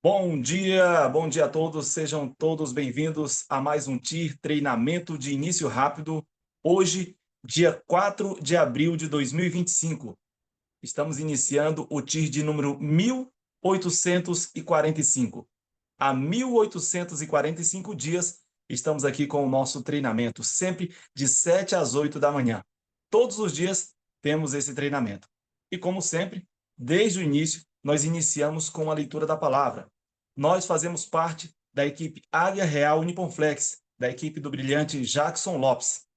Bom dia a todos, sejam todos bem-vindos a mais um TIR Treinamento de Início Rápido. Hoje, dia 4 de abril de 2025. Estamos iniciando o TIR de número 1845. Há 1845 dias, estamos aqui com o nosso treinamento, sempre de 7 às 8 da manhã. Todos os dias temos esse treinamento. E como sempre, desde o início, nós iniciamos com a leitura da palavra. Nós fazemos parte da equipe Águia Real Uniponflex, da equipe do brilhante Jackson Lopes.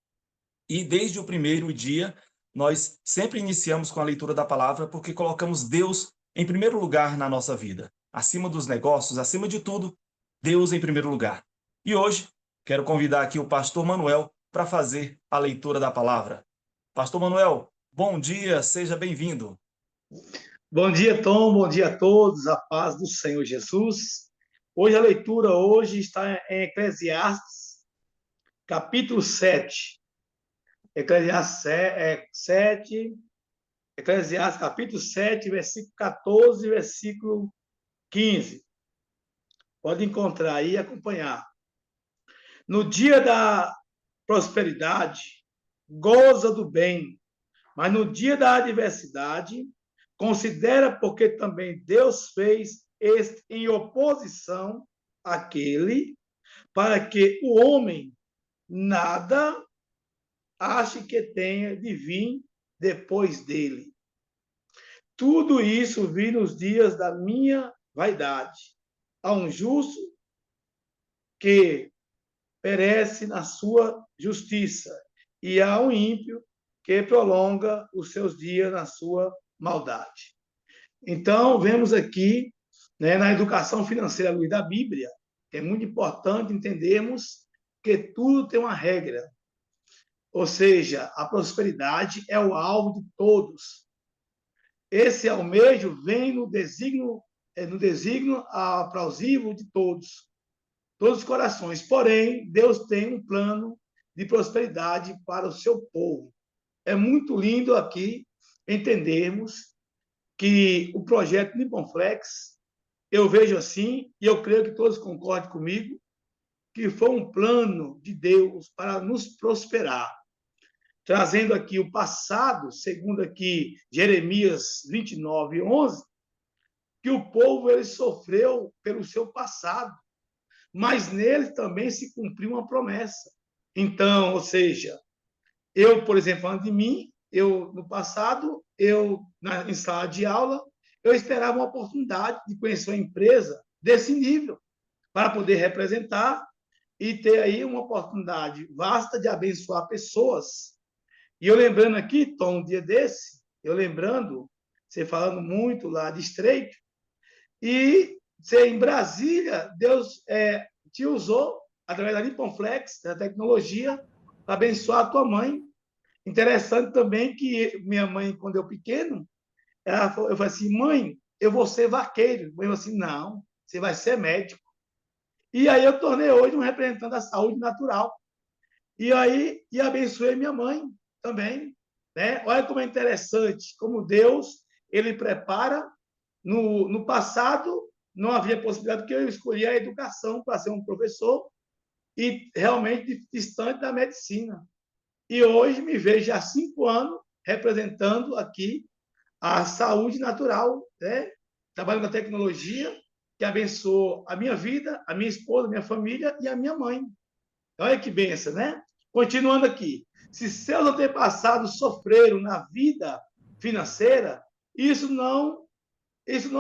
E desde o primeiro dia, nós sempre iniciamos com a leitura da palavra porque colocamos Deus em primeiro lugar na nossa vida. Acima dos negócios, acima de tudo, Deus em primeiro lugar. E hoje, quero convidar aqui o pastor Manuel para fazer a leitura da palavra. Pastor Manuel, bom dia, seja bem-vindo. Bom dia, Tom. Bom dia a todos. A paz do Senhor Jesus. Hoje a leitura está em Eclesiastes, capítulo 7. Eclesiastes, capítulo 7, versículo 14, versículo 15. Pode encontrar aí e acompanhar. No dia da prosperidade, goza do bem, mas no dia da adversidade, considera porque também Deus fez este em oposição àquele, para que o homem nada ache que tenha de vir depois dele. Tudo isso vi nos dias da minha vaidade. Há um justo que perece na sua justiça, e há um ímpio que prolonga os seus dias na sua maldade. Então, vemos aqui, na educação financeira à luz da Bíblia, que é muito importante entendermos que tudo tem uma regra. Ou seja, a prosperidade é o alvo de todos. Esse almejo vem no desígnio aplausível de todos os corações. Porém, Deus tem um plano de prosperidade para o seu povo. É muito lindo aqui entendermos que o projeto Niponflex, eu vejo assim, e eu creio que todos concordem comigo, que foi um plano de Deus para nos prosperar. Trazendo aqui o passado, segundo aqui Jeremias 29, 11, que o povo ele sofreu pelo seu passado, mas nele também se cumpriu uma promessa. Então, ou seja, eu, por exemplo, falando de mim, no passado, em sala de aula, eu esperava uma oportunidade de conhecer uma empresa desse nível, para poder representar e ter aí uma oportunidade vasta de abençoar pessoas. E eu lembrando aqui, Tom, um dia desse, você falando muito lá de Estreito, e você em Brasília, Deus te usou, através da Niponflex, da tecnologia, para abençoar a tua mãe. Interessante também que minha mãe, quando eu pequeno, eu falei assim, mãe, eu vou ser vaqueiro. Mãe falou assim, não, você vai ser médico. E aí eu tornei hoje um representante da saúde natural. E aí, abençoei minha mãe também. Né? Olha como é interessante, como Deus, ele prepara. No passado, não havia possibilidade, porque eu escolhi a educação para ser um professor e realmente distante da medicina. E hoje me vejo há 5 anos representando aqui a saúde natural, né? Trabalhando com a tecnologia que abençoou a minha vida, a minha esposa, a minha família e a minha mãe. Olha que benção, né? Continuando aqui. Se seus antepassados sofreram na vida financeira, isso não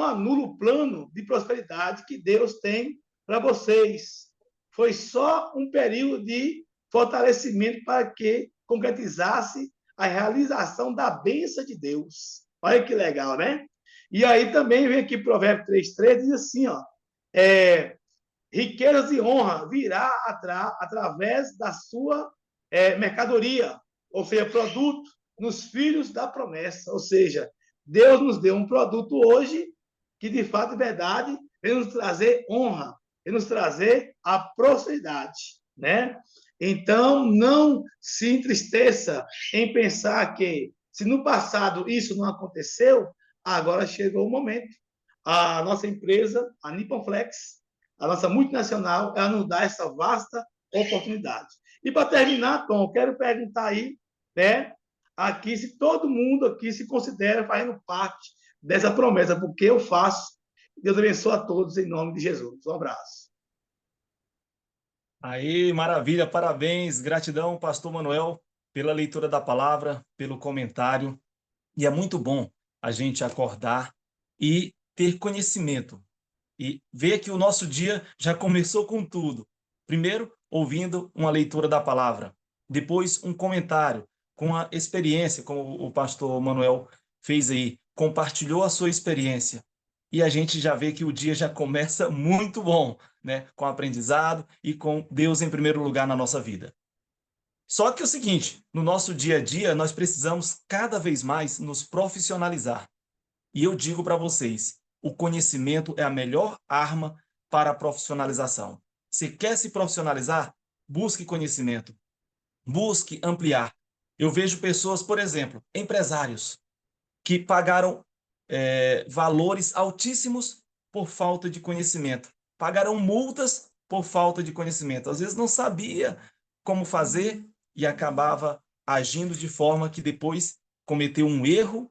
anula o plano de prosperidade que Deus tem para vocês. Foi só um período de fortalecimento para que concretizasse a realização da bênção de Deus. Olha que legal, né? E aí também vem aqui Provérbio 3,3, diz assim, ó, riquezas e honra virá através da sua mercadoria, ou seja, produto, nos filhos da promessa. Ou seja, Deus nos deu um produto hoje que, de fato e verdade, vem nos trazer honra, vem nos trazer a prosperidade, né? Então, não se entristeça em pensar que, se no passado isso não aconteceu, agora chegou o momento. a nossa empresa, a Nippon Flex, a nossa multinacional, ela nos dá essa vasta oportunidade. E para terminar, Tom, quero perguntar aí, né, aqui se todo mundo aqui se considera fazendo parte dessa promessa, porque eu faço. Deus abençoe a todos em nome de Jesus. Um abraço. Aí, maravilha, parabéns, gratidão, Pastor Manuel, pela leitura da palavra, pelo comentário. E é muito bom a gente acordar e ter conhecimento e ver que o nosso dia já começou com tudo. Primeiro, ouvindo uma leitura da palavra, depois um comentário com a experiência, como o pastor Manuel fez aí, compartilhou a sua experiência. E a gente já vê que o dia já começa muito bom, né? Com aprendizado e com Deus em primeiro lugar na nossa vida. Só que é o seguinte, no nosso dia a dia, nós precisamos cada vez mais nos profissionalizar. E eu digo para vocês, o conhecimento é a melhor arma para a profissionalização. Se quer se profissionalizar, busque conhecimento, busque ampliar. Eu vejo pessoas, por exemplo, empresários, que pagaram valores altíssimos por falta de conhecimento. Pagaram multas por falta de conhecimento. Às vezes não sabia como fazer e acabava agindo de forma que depois cometeu um erro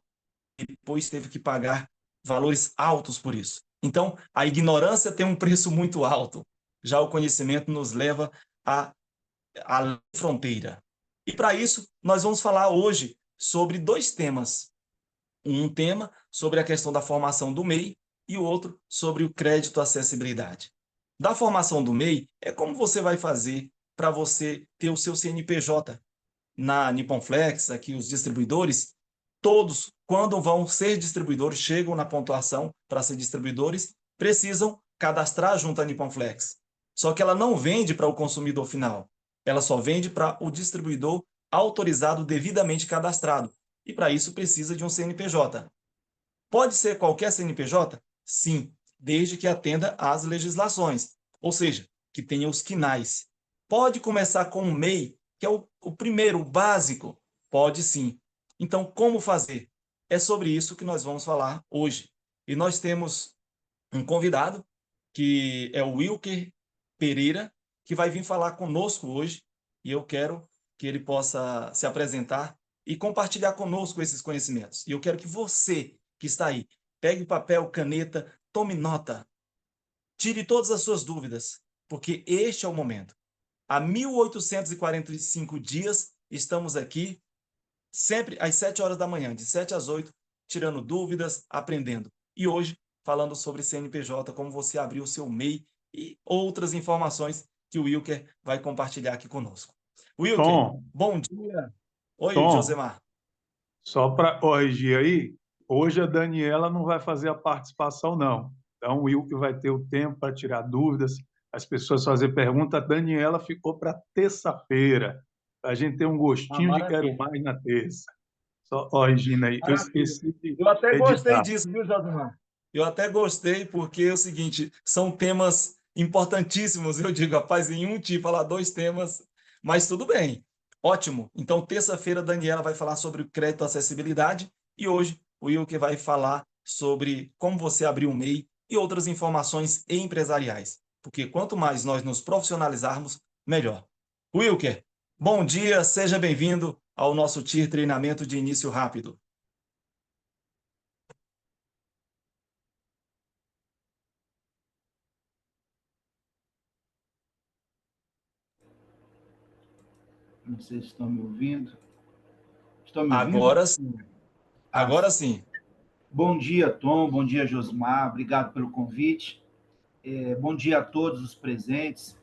e depois teve que pagar valores altos por isso. Então, a ignorância tem um preço muito alto. Já o conhecimento nos leva à fronteira. E para isso, nós vamos falar hoje sobre dois temas. Um tema sobre a questão da formação do MEI e o outro sobre o crédito acessibilidade. Da formação do MEI é como você vai fazer para você ter o seu CNPJ. Na Nippon Flex, aqui os distribuidores, todos, quando vão ser distribuidores, chegam na pontuação para ser distribuidores, precisam cadastrar junto à Nippon Flex. Só que ela não vende para o consumidor final. Ela só vende para o distribuidor autorizado devidamente cadastrado. E para isso precisa de um CNPJ. Pode ser qualquer CNPJ? Sim, desde que atenda às legislações, ou seja, que tenha os quinais. Pode começar com um MEI, que é o primeiro, o básico? Pode sim. Então, como fazer? É sobre isso que nós vamos falar hoje. E nós temos um convidado, que é o Wilker Pereira, que vai vir falar conosco hoje, e eu quero que ele possa se apresentar e compartilhar conosco esses conhecimentos. E eu quero que você, que está aí, pegue papel, caneta, tome nota, tire todas as suas dúvidas, porque este é o momento. Há 1845 dias estamos aqui, sempre às 7 horas da manhã, de 7 às 8, tirando dúvidas, aprendendo. E hoje, falando sobre CNPJ, como você abrir o seu MEI e outras informações que o Wilker vai compartilhar aqui conosco. Wilker, Tom, bom dia. Oi, Tom, Josemar. só para corrigir aí, hoje a Daniela não vai fazer a participação, não. Então, o Wilker vai ter o tempo para tirar dúvidas, as pessoas fazer pergunta. A Daniela ficou para terça-feira, para a gente ter um Ah, gostinho de quero maravilha. mais na terça. Só corrigindo aí, eu Maravilha. esqueci de Eu até gostei editar. disso, viu, Josemar? Eu até gostei, porque é o seguinte, são temas importantíssimos. Eu digo, rapaz, em um dia falar dois temas, mas tudo bem. Ótimo. Então, terça-feira, a Daniela vai falar sobre o crédito acessibilidade e hoje o Wilker vai falar sobre como você abrir um MEI e outras informações empresariais. Porque quanto mais nós nos profissionalizarmos, melhor. Wilker, bom dia, seja bem-vindo ao nosso TIR Treinamento de Início Rápido. Não sei se estão me ouvindo. Estão me ouvindo? Agora sim. Ah, Agora sim. bom dia, Tom. Bom dia, Josmar. Obrigado pelo convite. Bom dia a todos os presentes.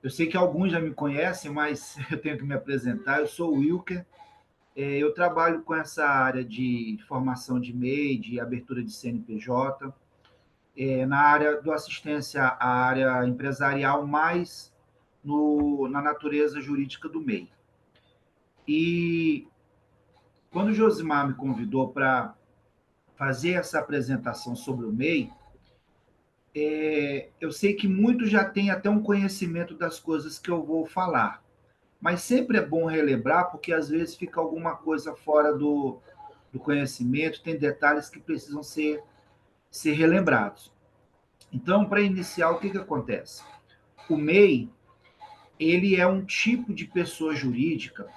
Eu sei que alguns já me conhecem, mas eu tenho que me apresentar. Eu sou o Wilker. Eu trabalho com essa área de formação de MEI, de abertura de CNPJ, na área do assistência à área empresarial, mais na natureza jurídica do MEI. E quando o Josimar me convidou para fazer essa apresentação sobre o MEI, eu sei que muitos já têm até um conhecimento das coisas que eu vou falar, mas sempre é bom relembrar, porque às vezes fica alguma coisa fora do do conhecimento, tem detalhes que precisam ser relembrados. Então, para iniciar, o que acontece? O MEI, ele é um tipo de pessoa jurídica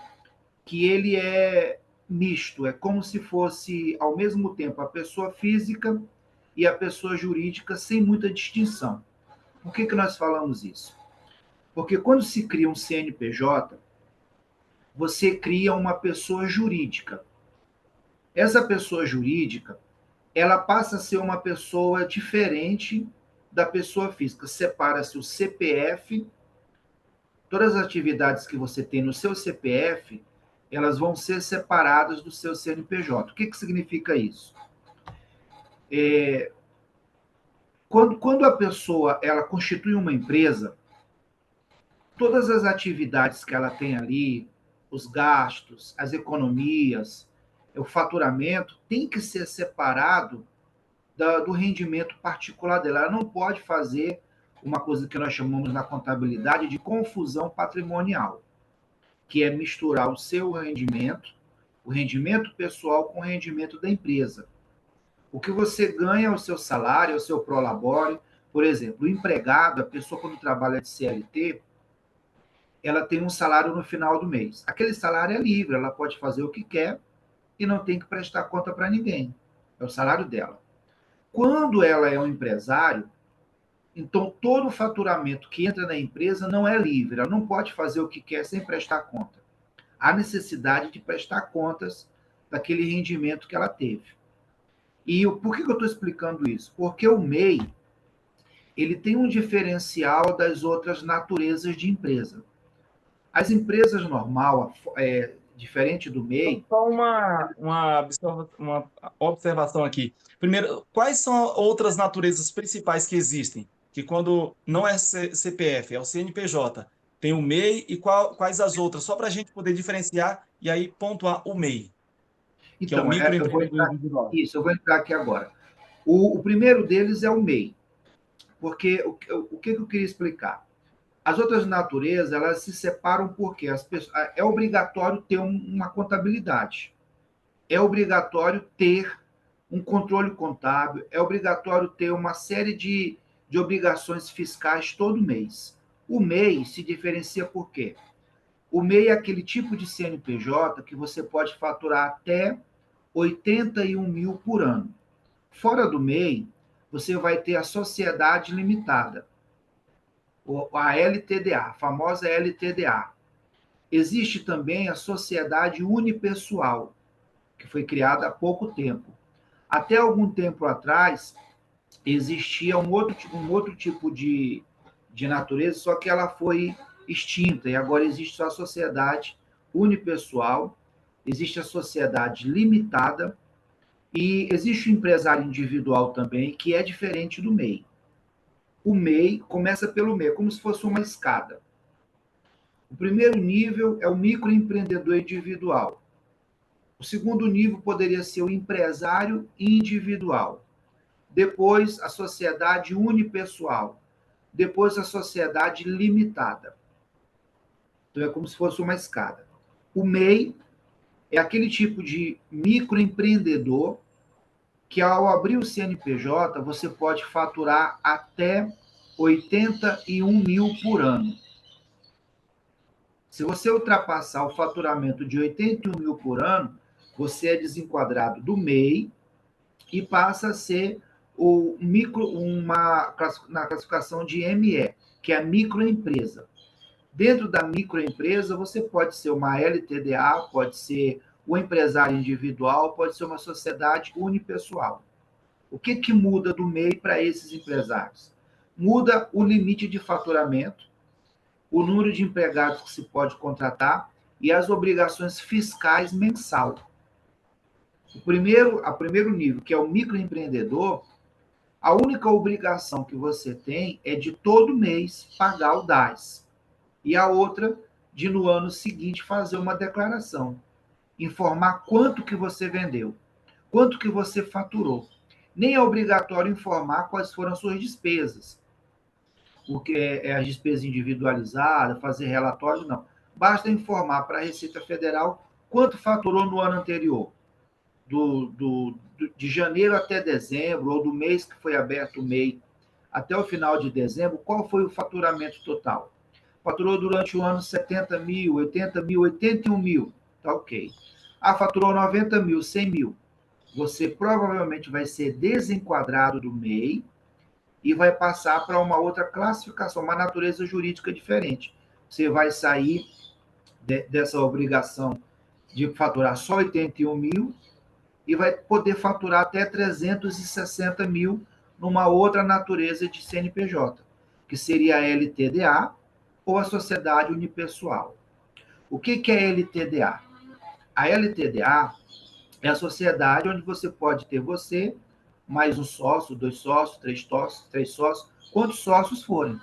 que ele é misto, é como se fosse, ao mesmo tempo, a pessoa física e a pessoa jurídica sem muita distinção. Por que nós falamos isso? Porque quando se cria um CNPJ, você cria uma pessoa jurídica. Essa pessoa jurídica, ela passa a ser uma pessoa diferente da pessoa física. Separa-se o CPF, todas as atividades que você tem no seu CPF, elas vão ser separadas do seu CNPJ. O que significa isso? Quando a pessoa ela constitui uma empresa, todas as atividades que ela tem ali, os gastos, as economias, o faturamento, tem que ser separado do rendimento particular dela. Ela não pode fazer uma coisa que nós chamamos na contabilidade de confusão patrimonial, que é misturar o seu rendimento, o rendimento pessoal com o rendimento da empresa. O que você ganha é o seu salário, é o seu prolabore. Por exemplo, o empregado, a pessoa quando trabalha de CLT, ela tem um salário no final do mês. Aquele salário é livre, ela pode fazer o que quer e não tem que prestar conta para ninguém. É o salário dela. Quando ela é um empresário, então todo o faturamento que entra na empresa não é livre, ela não pode fazer o que quer sem prestar conta. Há necessidade de prestar contas daquele rendimento que ela teve. E por que eu estou explicando isso? Porque o MEI, ele tem um diferencial das outras naturezas de empresa. As empresas normal, diferente do MEI... Só uma observação aqui. Primeiro, quais são outras naturezas principais que existem? Que quando não é CPF, é o CNPJ, tem o MEI e quais as outras? Só para a gente poder diferenciar e aí pontuar o MEI, que é o Então, microempreendedor individual. Isso, eu vou entrar aqui agora. O primeiro deles é o MEI, porque o que eu queria explicar? As outras naturezas, elas se separam porque é obrigatório ter uma contabilidade, é obrigatório ter um controle contábil, é obrigatório ter uma série de obrigações fiscais todo mês. O MEI se diferencia por quê? O MEI é aquele tipo de CNPJ que você pode faturar até 81 mil por ano. Fora do MEI, você vai ter a sociedade limitada, a LTDA, a famosa LTDA. Existe também a sociedade unipessoal, que foi criada há pouco tempo. Até algum tempo atrás, existia um outro tipo de natureza, só que ela foi extinta, e agora existe só a sociedade unipessoal, existe a sociedade limitada, e existe o empresário individual também, que é diferente do MEI. O MEI começa pelo MEI, como se fosse uma escada. O primeiro nível é o microempreendedor individual. O segundo nível poderia ser o empresário individual. Depois, a sociedade unipessoal. Depois, a sociedade limitada. Então, é como se fosse uma escada. O MEI é aquele tipo de microempreendedor que, ao abrir o CNPJ, você pode faturar até 81 mil por ano. Se você ultrapassar o faturamento de 81 mil por ano, você é desenquadrado do MEI e passa a ser na classificação de ME, que é a microempresa. Dentro da microempresa, você pode ser uma LTDA, pode ser o empresário individual, pode ser uma sociedade unipessoal. O que muda do MEI para esses empresários? Muda o limite de faturamento, o número de empregados que se pode contratar e as obrigações fiscais mensal. O primeiro nível, que é o microempreendedor, a única obrigação que você tem é de todo mês pagar o DAS. E a outra, de no ano seguinte fazer uma declaração. Informar quanto que você vendeu, quanto que você faturou. Nem é obrigatório informar quais foram as suas despesas. Porque é a despesa individualizada, fazer relatório, não. Basta informar para a Receita Federal quanto faturou no ano anterior. de janeiro até dezembro, ou do mês que foi aberto o MEI até o final de dezembro, qual foi o faturamento total? Faturou durante o ano 70 mil, 80 mil, 81 mil, tá ok. Ah, faturou 90 mil, 100 mil. Você provavelmente vai ser desenquadrado do MEI e vai passar para uma outra classificação, uma natureza jurídica diferente. Você vai sair dessa obrigação de faturar só 81 mil e vai poder faturar até 360 mil numa outra natureza de CNPJ, que seria a LTDA ou a sociedade unipessoal. O que é LTDA? A LTDA é a sociedade onde você pode ter você, mais um sócio, 2 sócios, 3 sócios, quantos sócios forem.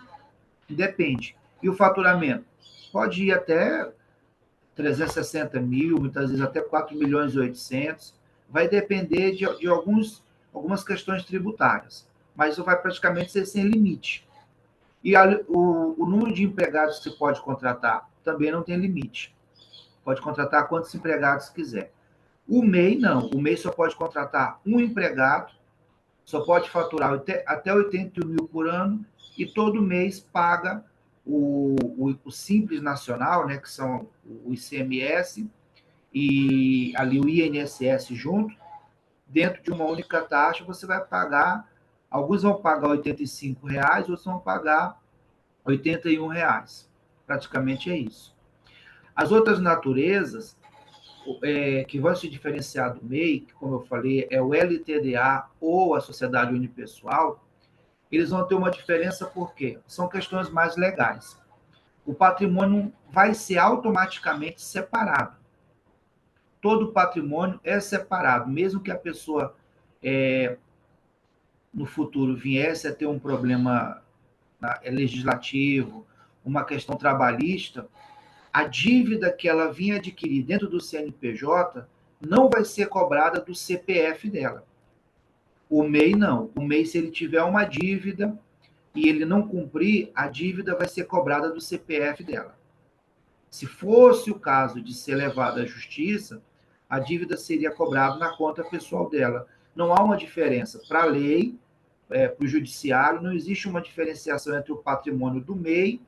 Depende. E o faturamento? Pode ir até 360 mil, muitas vezes até 4 milhões e 800. Vai depender de algumas questões tributárias. Mas isso vai praticamente ser sem limite. E o número de empregados que você pode contratar também não tem limite. Pode contratar quantos empregados quiser. O MEI, não. O MEI só pode contratar um empregado, só pode faturar até 81 mil por ano e todo mês paga o Simples Nacional, né, que são o ICMS e ali o INSS junto, dentro de uma única taxa, você vai pagar, alguns vão pagar R$ 85, outros vão pagar R$ 81. Praticamente é isso. As outras naturezas que vão se diferenciar do MEI, que, como eu falei, é o LTDA ou a sociedade unipessoal, eles vão ter uma diferença porque são questões mais legais. O patrimônio vai ser automaticamente separado. Todo patrimônio é separado, mesmo que a pessoa no futuro viesse a ter um problema legislativo, uma questão trabalhista, a dívida que ela vinha adquirir dentro do CNPJ não vai ser cobrada do CPF dela. O MEI não. O MEI, se ele tiver uma dívida e ele não cumprir, a dívida vai ser cobrada do CPF dela. Se fosse o caso de ser levada à justiça, a dívida seria cobrada na conta pessoal dela. Não há uma diferença. Para a lei, para o judiciário, não existe uma diferenciação entre o patrimônio do MEI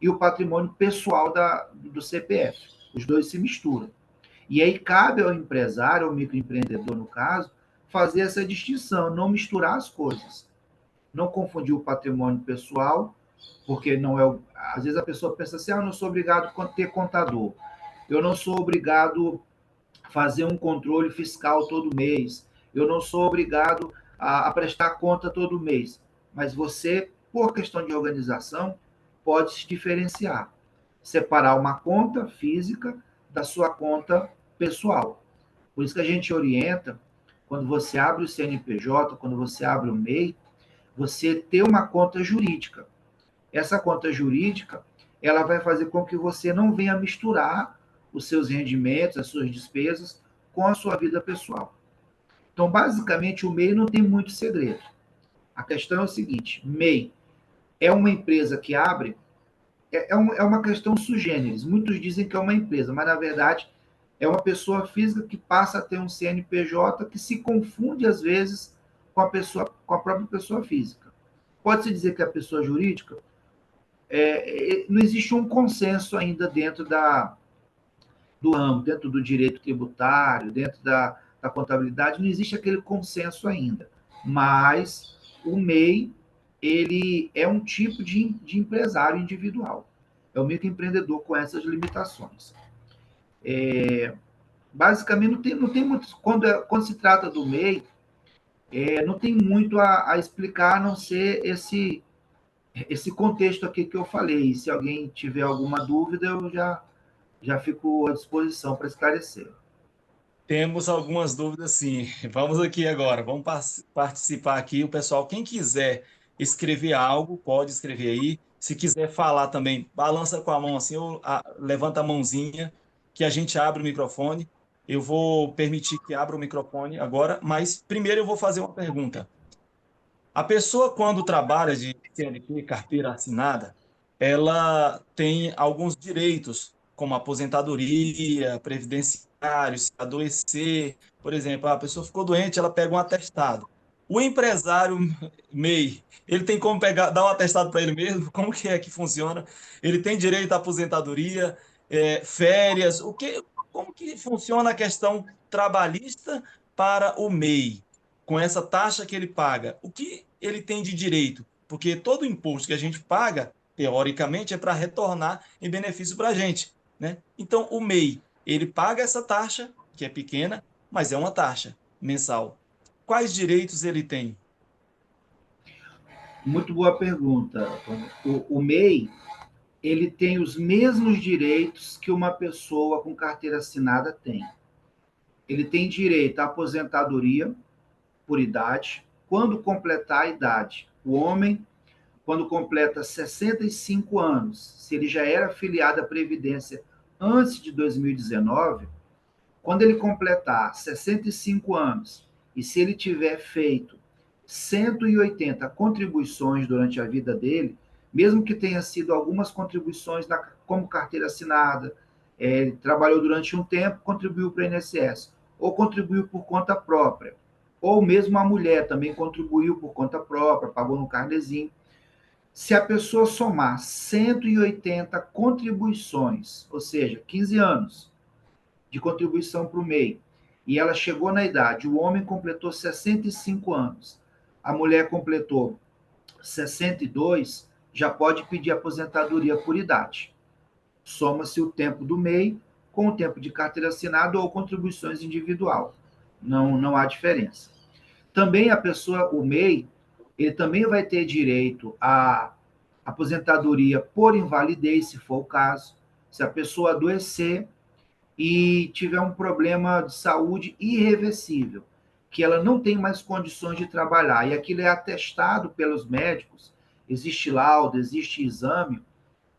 e o patrimônio pessoal do CPF. Os dois se misturam. E aí cabe ao empresário, ao microempreendedor, no caso, fazer essa distinção, não misturar as coisas. Não confundir o patrimônio pessoal, porque não é. Às vezes a pessoa pensa assim: eu não sou obrigado a ter contador, eu não sou obrigado a fazer um controle fiscal todo mês, eu não sou obrigado a prestar conta todo mês. Mas você, por questão de organização, pode se diferenciar. Separar uma conta física da sua conta pessoal. Por isso que a gente orienta, quando você abre o CNPJ, quando você abre o MEI, você ter uma conta jurídica. Essa conta jurídica, ela vai fazer com que você não venha misturar os seus rendimentos, as suas despesas, com a sua vida pessoal. Então, basicamente, o MEI não tem muito segredo. A questão é o seguinte: MEI é uma empresa que abre, é uma questão sui generis. Muitos dizem que é uma empresa, mas, na verdade, é uma pessoa física que passa a ter um CNPJ que se confunde, às vezes, com a própria pessoa física. Pode-se dizer que a pessoa jurídica, não existe um consenso ainda dentro do ramo, dentro do direito tributário, dentro da contabilidade, não existe aquele consenso ainda. Mas o MEI, ele é um tipo de empresário individual. É o microempreendedor com essas limitações. Basicamente, não tem muito. Quando se trata do MEI, não tem muito a explicar, a não ser esse contexto aqui que eu falei. Se alguém tiver alguma dúvida, eu já fico à disposição para esclarecer. Temos algumas dúvidas, sim. Vamos aqui agora, vamos participar aqui. O pessoal, quem quiser escrever algo, pode escrever aí. Se quiser falar também, balança com a mão assim, ou levanta a mãozinha, que a gente abre o microfone. Eu vou permitir que abra o microfone agora, mas primeiro eu vou fazer uma pergunta. A pessoa, quando trabalha de CLT, carteira assinada, ela tem alguns direitos, como aposentadoria, previdência se adoecer, por exemplo, a pessoa ficou doente, ela pega um atestado. O empresário MEI, ele tem como pegar, dar um atestado para ele mesmo? Como que é que funciona? Ele tem direito à aposentadoria, férias, como que funciona a questão trabalhista para o MEI, com essa taxa que ele paga? O que ele tem de direito? Porque todo imposto que a gente paga, teoricamente, é para retornar em benefício para a gente, né? Então, o MEI, ele paga essa taxa, que é pequena, mas é uma taxa mensal. Quais direitos ele tem? Muito boa pergunta, Antônio. O MEI, ele tem os mesmos direitos que uma pessoa com carteira assinada tem. Ele tem direito à aposentadoria por idade, quando completar a idade. O homem, quando completa 65 anos, se ele já era afiliado à Previdência antes de 2019, quando ele completar 65 anos e se ele tiver feito 180 contribuições durante a vida dele, mesmo que tenha sido algumas contribuições como carteira assinada, ele trabalhou durante um tempo, contribuiu para o INSS, ou contribuiu por conta própria, ou mesmo a mulher também contribuiu por conta própria, pagou no carnezinho. Se a pessoa somar 180 contribuições, ou seja, 15 anos, de contribuição para o MEI, e ela chegou na idade, o homem completou 65 anos, a mulher completou 62, já pode pedir aposentadoria por idade. Soma-se o tempo do MEI com o tempo de carteira assinada ou contribuições individual. Não há diferença. Também a pessoa, o MEI, ele também vai ter direito à aposentadoria por invalidez, se for o caso. Se a pessoa adoecer e tiver um problema de saúde irreversível, que ela não tem mais condições de trabalhar, e aquilo é atestado pelos médicos, existe laudo, existe exame,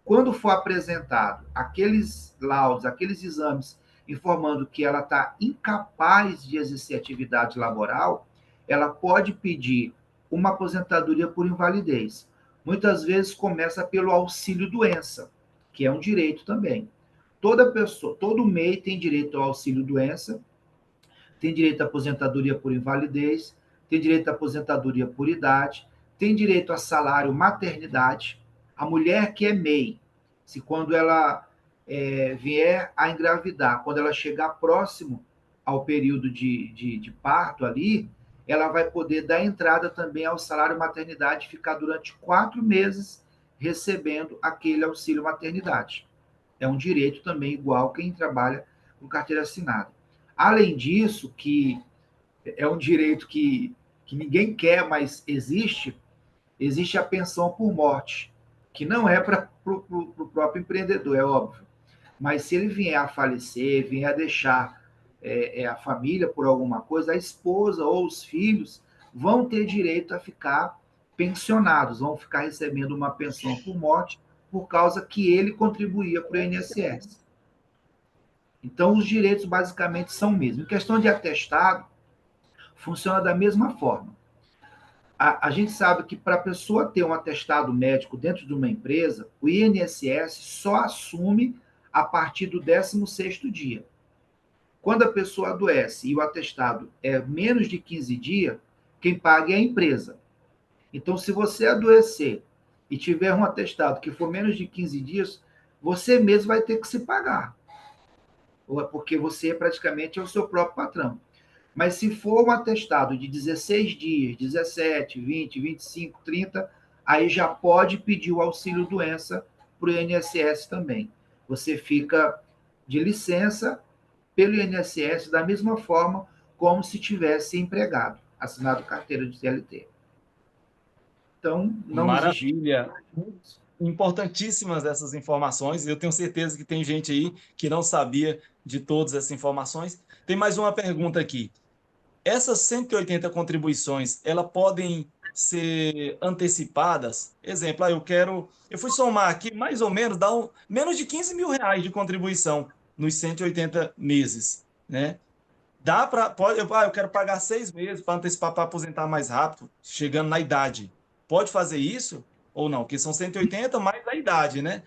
quando for apresentado aqueles laudos, aqueles exames informando que ela está incapaz de exercer atividade laboral, ela pode pedir uma aposentadoria por invalidez. Muitas vezes começa pelo auxílio-doença, que é um direito também. Toda pessoa, todo MEI tem direito ao auxílio-doença, tem direito à aposentadoria por invalidez, tem direito à aposentadoria por idade, tem direito a salário maternidade. A mulher que é MEI, se quando ela vier a engravidar, quando ela chegar próximo ao período de parto ali, ela vai poder dar entrada também ao salário maternidade e ficar durante 4 meses recebendo aquele auxílio maternidade. É um direito também igual quem trabalha com carteira assinada. Além disso, que é um direito que ninguém quer, mas existe a pensão por morte, que não é para o próprio empreendedor, é óbvio. Mas se ele vier a falecer, vier a deixar a família por alguma coisa, a esposa ou os filhos vão ter direito a ficar pensionados, vão ficar recebendo uma pensão por morte por causa que ele contribuía para o INSS. Então, os direitos basicamente são o mesmo. Em questão de atestado, funciona da mesma forma. A gente sabe que para a pessoa ter um atestado médico dentro de uma empresa, o INSS só assume a partir do 16º dia. Quando a pessoa adoece e o atestado é menos de 15 dias, quem paga é a empresa. Então, se você adoecer e tiver um atestado que for menos de 15 dias, você mesmo vai ter que se pagar. Porque você praticamente é o seu próprio patrão. Mas se for um atestado de 16 dias, 17, 20, 25, 30, aí já pode pedir o auxílio-doença para o INSS também. Você fica de licença pelo INSS da mesma forma como se tivesse empregado, assinado carteira de CLT. Então, não existe. Maravilha. Importantíssimas essas informações. Eu tenho certeza que tem gente aí que não sabia de todas essas informações. Tem mais uma pergunta aqui. Essas 180 contribuições, elas podem ser antecipadas? Exemplo, eu fui somar aqui, mais ou menos, menos de 15 mil reais de contribuição nos 180 meses, né? Eu quero pagar 6 meses para antecipar, para aposentar mais rápido, chegando na idade. Pode fazer isso ou não? Porque são 180 mais a idade, né?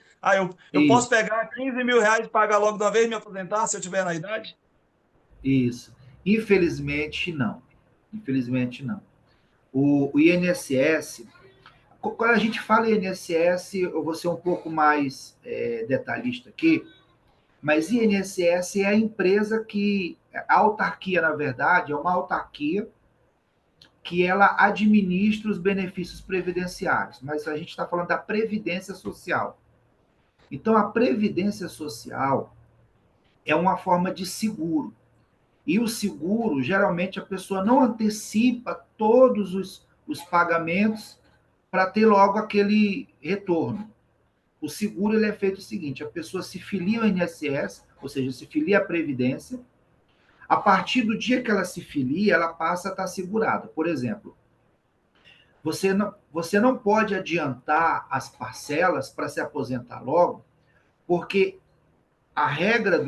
Eu posso Isso. pegar 15 mil reais e pagar logo de uma vez e me aposentar se eu tiver na idade? Isso. Infelizmente, não. Infelizmente, não. O INSS, quando a gente fala INSS, eu vou ser um pouco mais detalhista aqui, mas INSS é a empresa que, a autarquia, na verdade, é uma autarquia que ela administra os benefícios previdenciários, mas a gente está falando da Previdência Social. Então, a Previdência Social é uma forma de seguro. E o seguro, geralmente, a pessoa não antecipa todos os pagamentos para ter logo aquele retorno. O seguro ele é feito o seguinte: a pessoa se filia ao INSS, ou seja, se filia à Previdência. A partir do dia que ela se filia, ela passa a estar segurada. Por exemplo, você não pode adiantar as parcelas para se aposentar logo, porque a regra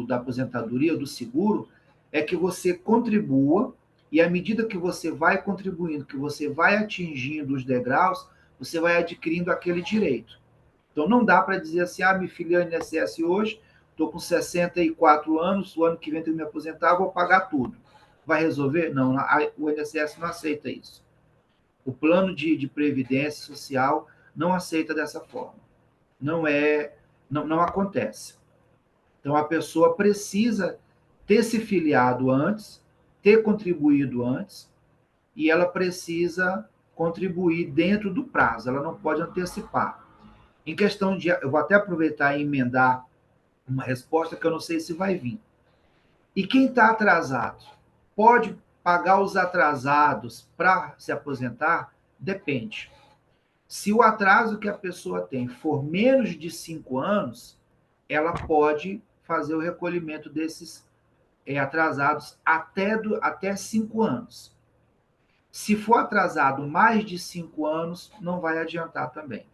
da aposentadoria, do seguro, é que você contribua, e à medida que você vai contribuindo, que você vai atingindo os degraus, você vai adquirindo aquele direito. Então, não dá para dizer assim, me filiei ao INSS hoje, estou com 64 anos, o ano que vem tenho que me aposentar, vou pagar tudo. Vai resolver? Não, o INSS não aceita isso. O plano de previdência social não aceita dessa forma. Não acontece. Então, a pessoa precisa ter se filiado antes, ter contribuído antes, e ela precisa contribuir dentro do prazo, ela não pode antecipar. Em questão de, eu vou até aproveitar e emendar uma resposta que eu não sei se vai vir. E quem está atrasado? Pode pagar os atrasados para se aposentar? Depende. Se o atraso que a pessoa tem for menos de 5 anos, ela pode fazer o recolhimento desses atrasados até 5 anos. Se for atrasado mais de 5 anos, não vai adiantar também,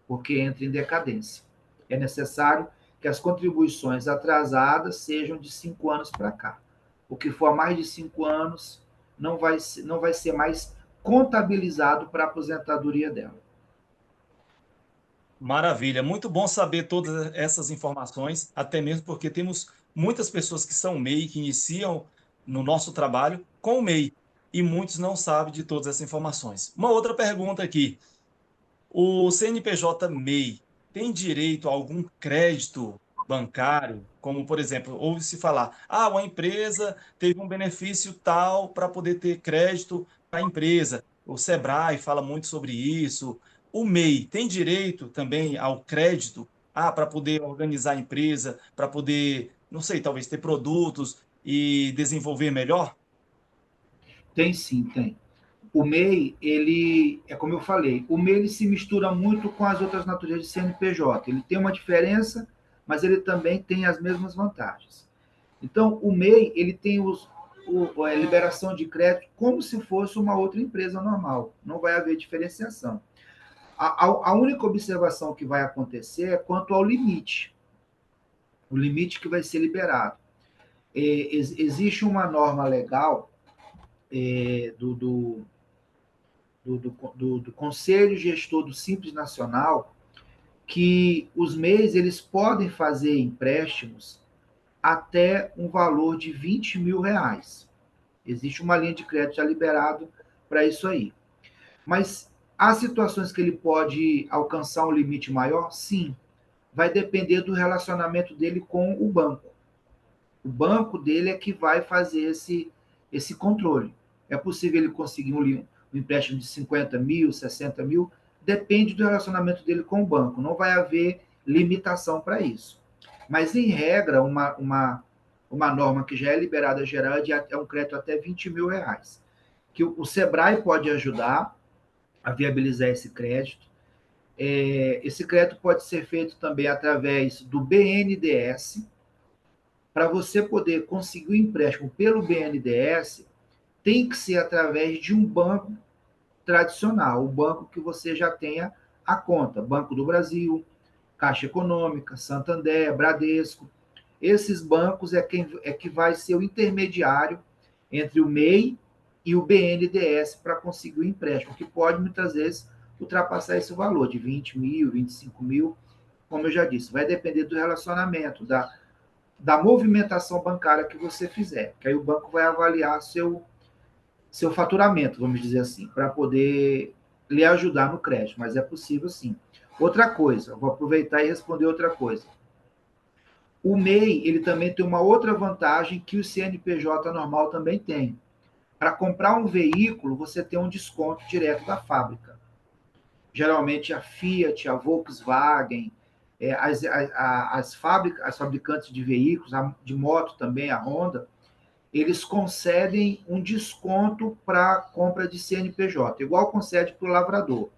porque entra em decadência. É necessário que as contribuições atrasadas sejam de 5 anos para cá. O que for mais de 5 anos não vai ser mais contabilizado para a aposentadoria dela. Maravilha, muito bom saber todas essas informações, até mesmo porque temos muitas pessoas que são MEI, que iniciam no nosso trabalho com o MEI, e muitos não sabem de todas essas informações. Uma outra pergunta aqui: o CNPJ MEI tem direito a algum crédito bancário? Como, por exemplo, ouve-se falar, uma empresa teve um benefício tal para poder ter crédito para a empresa. O Sebrae fala muito sobre isso. O MEI tem direito também ao crédito, para poder organizar a empresa, para poder, não sei, talvez ter produtos e desenvolver melhor? Tem sim, tem. O MEI, ele, é como eu falei, o MEI ele se mistura muito com as outras naturezas de CNPJ. Ele tem uma diferença, mas ele também tem as mesmas vantagens. Então, o MEI, ele tem a liberação de crédito como se fosse uma outra empresa normal. Não vai haver diferenciação. A única observação que vai acontecer é quanto ao limite. O limite que vai ser liberado. Existe uma norma legal do Conselho Gestor do Simples Nacional, que os MEIs eles podem fazer empréstimos até um valor de R$ 20.000. Existe uma linha de crédito já liberado para isso aí. Mas há situações que ele pode alcançar um limite maior? Sim. Vai depender do relacionamento dele com o banco. O banco dele é que vai fazer esse controle. É possível ele conseguir um empréstimo de 50 mil, 60 mil? Depende do relacionamento dele com o banco. Não vai haver limitação para isso. Mas, em regra, uma norma que já é liberada geral é um crédito até R$ 20.000, que o Sebrae pode ajudar a viabilizar esse crédito. Esse crédito pode ser feito também através do BNDES. Para você poder conseguir o empréstimo pelo BNDES, tem que ser através de um banco tradicional, o banco que você já tenha a conta, Banco do Brasil, Caixa Econômica, Santander, Bradesco. Esses bancos é que vai ser o intermediário entre o MEI e o BNDES para conseguir o empréstimo, que pode muitas vezes ultrapassar esse valor de 20 mil, 25 mil, como eu já disse, vai depender do relacionamento, da movimentação bancária que você fizer, que aí o banco vai avaliar seu faturamento, vamos dizer assim, para poder lhe ajudar no crédito, mas é possível sim. Outra coisa, vou aproveitar e responder outra coisa. O MEI, ele também tem uma outra vantagem que o CNPJ normal também tem. Para comprar um veículo, você tem um desconto direto da fábrica. Geralmente a Fiat, a Volkswagen, as fabricantes de veículos, de moto também, a Honda, eles concedem um desconto para compra de CNPJ, igual concede para o lavrador,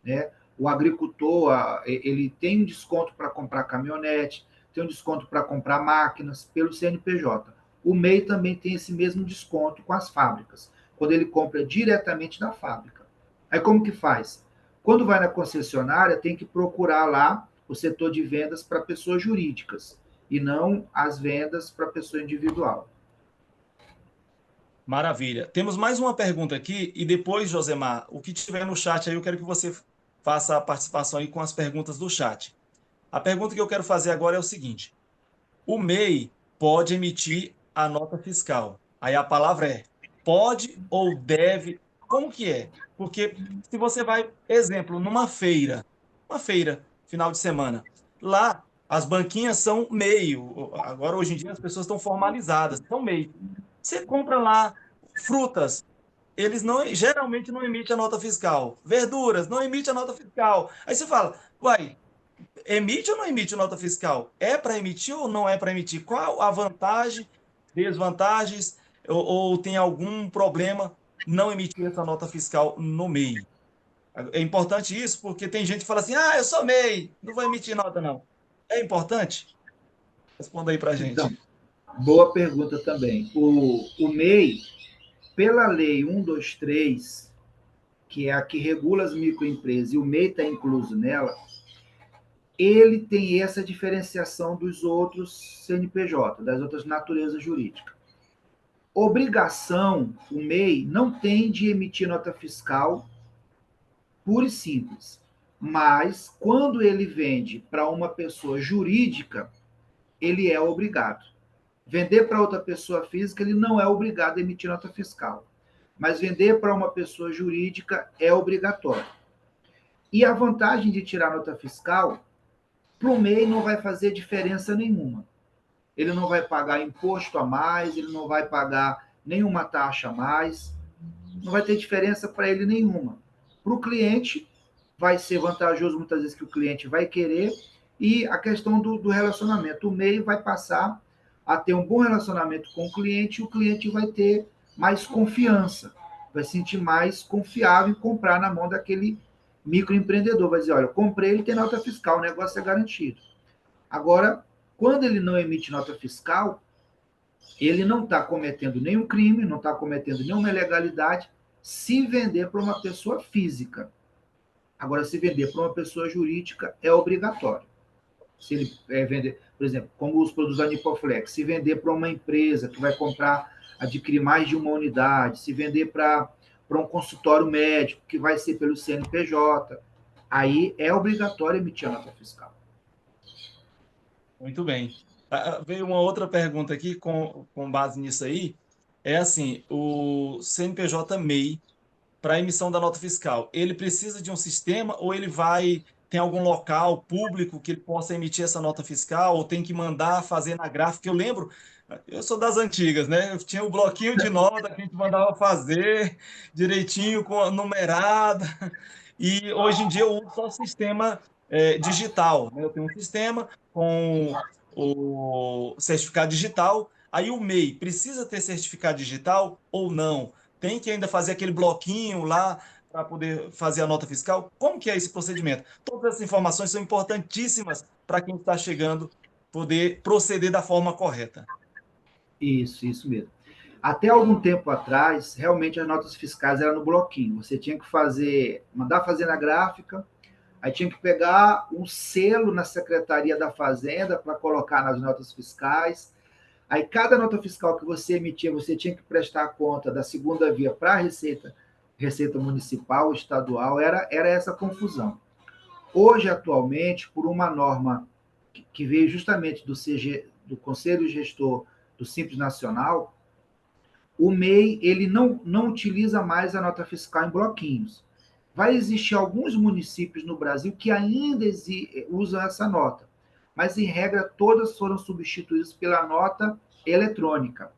né? O agricultor, ele tem um desconto para comprar caminhonete, tem um desconto para comprar máquinas pelo CNPJ. O MEI também tem esse mesmo desconto com as fábricas, quando ele compra diretamente da fábrica. Aí como que faz? Quando vai na concessionária, tem que procurar lá o setor de vendas para pessoas jurídicas e não as vendas para pessoa individual. Maravilha. Temos mais uma pergunta aqui e depois, Josemar, o que tiver no chat aí, eu quero que você faça a participação aí com as perguntas do chat. A pergunta que eu quero fazer agora é o seguinte: o MEI pode emitir a nota fiscal. Aí a palavra é pode ou deve. Como que é? Porque se você vai, exemplo, numa feira, uma feira, final de semana, lá as banquinhas são meio. Agora, hoje em dia, as pessoas estão formalizadas, são meio. Você compra lá frutas, eles não, geralmente não emitem a nota fiscal. Verduras, não emite a nota fiscal. Aí você fala, uai, emite ou não emite nota fiscal? É para emitir ou não é para emitir? Qual a vantagem, desvantagens, ou tem algum problema não emitir essa nota fiscal no MEI? É importante isso porque tem gente que fala assim, ah, eu sou MEI, não vou emitir nota não. É importante? Responda aí para a Então, gente. boa pergunta também. O MEI, pela lei 123, que é a que regula as microempresas, e o MEI está incluso nela, ele tem essa diferenciação dos outros CNPJ, das outras naturezas jurídicas. Obrigação, o MEI não tem de emitir nota fiscal pura e simples, mas quando ele vende para uma pessoa jurídica, ele é obrigado. Vender para outra pessoa física, ele não é obrigado a emitir nota fiscal, mas vender para uma pessoa jurídica é obrigatório. E a vantagem de tirar nota fiscal, para o MEI não vai fazer diferença nenhuma. Ele não vai pagar imposto a mais, ele não vai pagar nenhuma taxa a mais, não vai ter diferença para ele nenhuma. Para o cliente, vai ser vantajoso muitas vezes que o cliente vai querer, e a questão do relacionamento. O MEI vai passar a ter um bom relacionamento com o cliente vai ter mais confiança, vai se sentir mais confiável em comprar na mão daquele microempreendedor. Vai dizer, olha, eu comprei, ele tem nota fiscal, o negócio é garantido. Agora, quando ele não emite nota fiscal, ele não está cometendo nenhum crime, não está cometendo nenhuma ilegalidade se vender para uma pessoa física. Agora, se vender para uma pessoa jurídica, é obrigatório. Se ele vender, por exemplo, como os produtos da Nipoflex, se vender para uma empresa que vai comprar, adquirir mais de uma unidade, se vender para um consultório médico, que vai ser pelo CNPJ, aí é obrigatório emitir a nota fiscal. Muito bem. Veio uma outra pergunta aqui com base nisso aí. É assim, o CNPJ MEI, para a emissão da nota fiscal, ele precisa de um sistema ou ele tem algum local público que ele possa emitir essa nota fiscal ou tem que mandar fazer na gráfica? Eu lembro, eu sou das antigas, né? Eu tinha o bloquinho de nota que a gente mandava fazer direitinho, com a numerada, e hoje em dia eu uso só o sistema digital, né? Eu tenho um sistema com o certificado digital, aí o MEI precisa ter certificado digital ou não? Tem que ainda fazer aquele bloquinho lá para poder fazer a nota fiscal? Como que é esse procedimento? Todas essas informações são importantíssimas para quem está chegando poder proceder da forma correta. Isso mesmo. Até algum tempo atrás, realmente as notas fiscais eram no bloquinho. Você tinha que mandar fazer na gráfica, aí tinha que pegar um selo na Secretaria da Fazenda para colocar nas notas fiscais. Aí cada nota fiscal que você emitia, você tinha que prestar conta da segunda via para a Receita Municipal, estadual, era essa confusão. Hoje, atualmente, por uma norma que veio justamente do Conselho Gestor do Simples Nacional, o MEI ele não utiliza mais a nota fiscal em bloquinhos. Vai existir alguns municípios no Brasil que ainda usam essa nota, mas, em regra, todas foram substituídas pela nota eletrônica.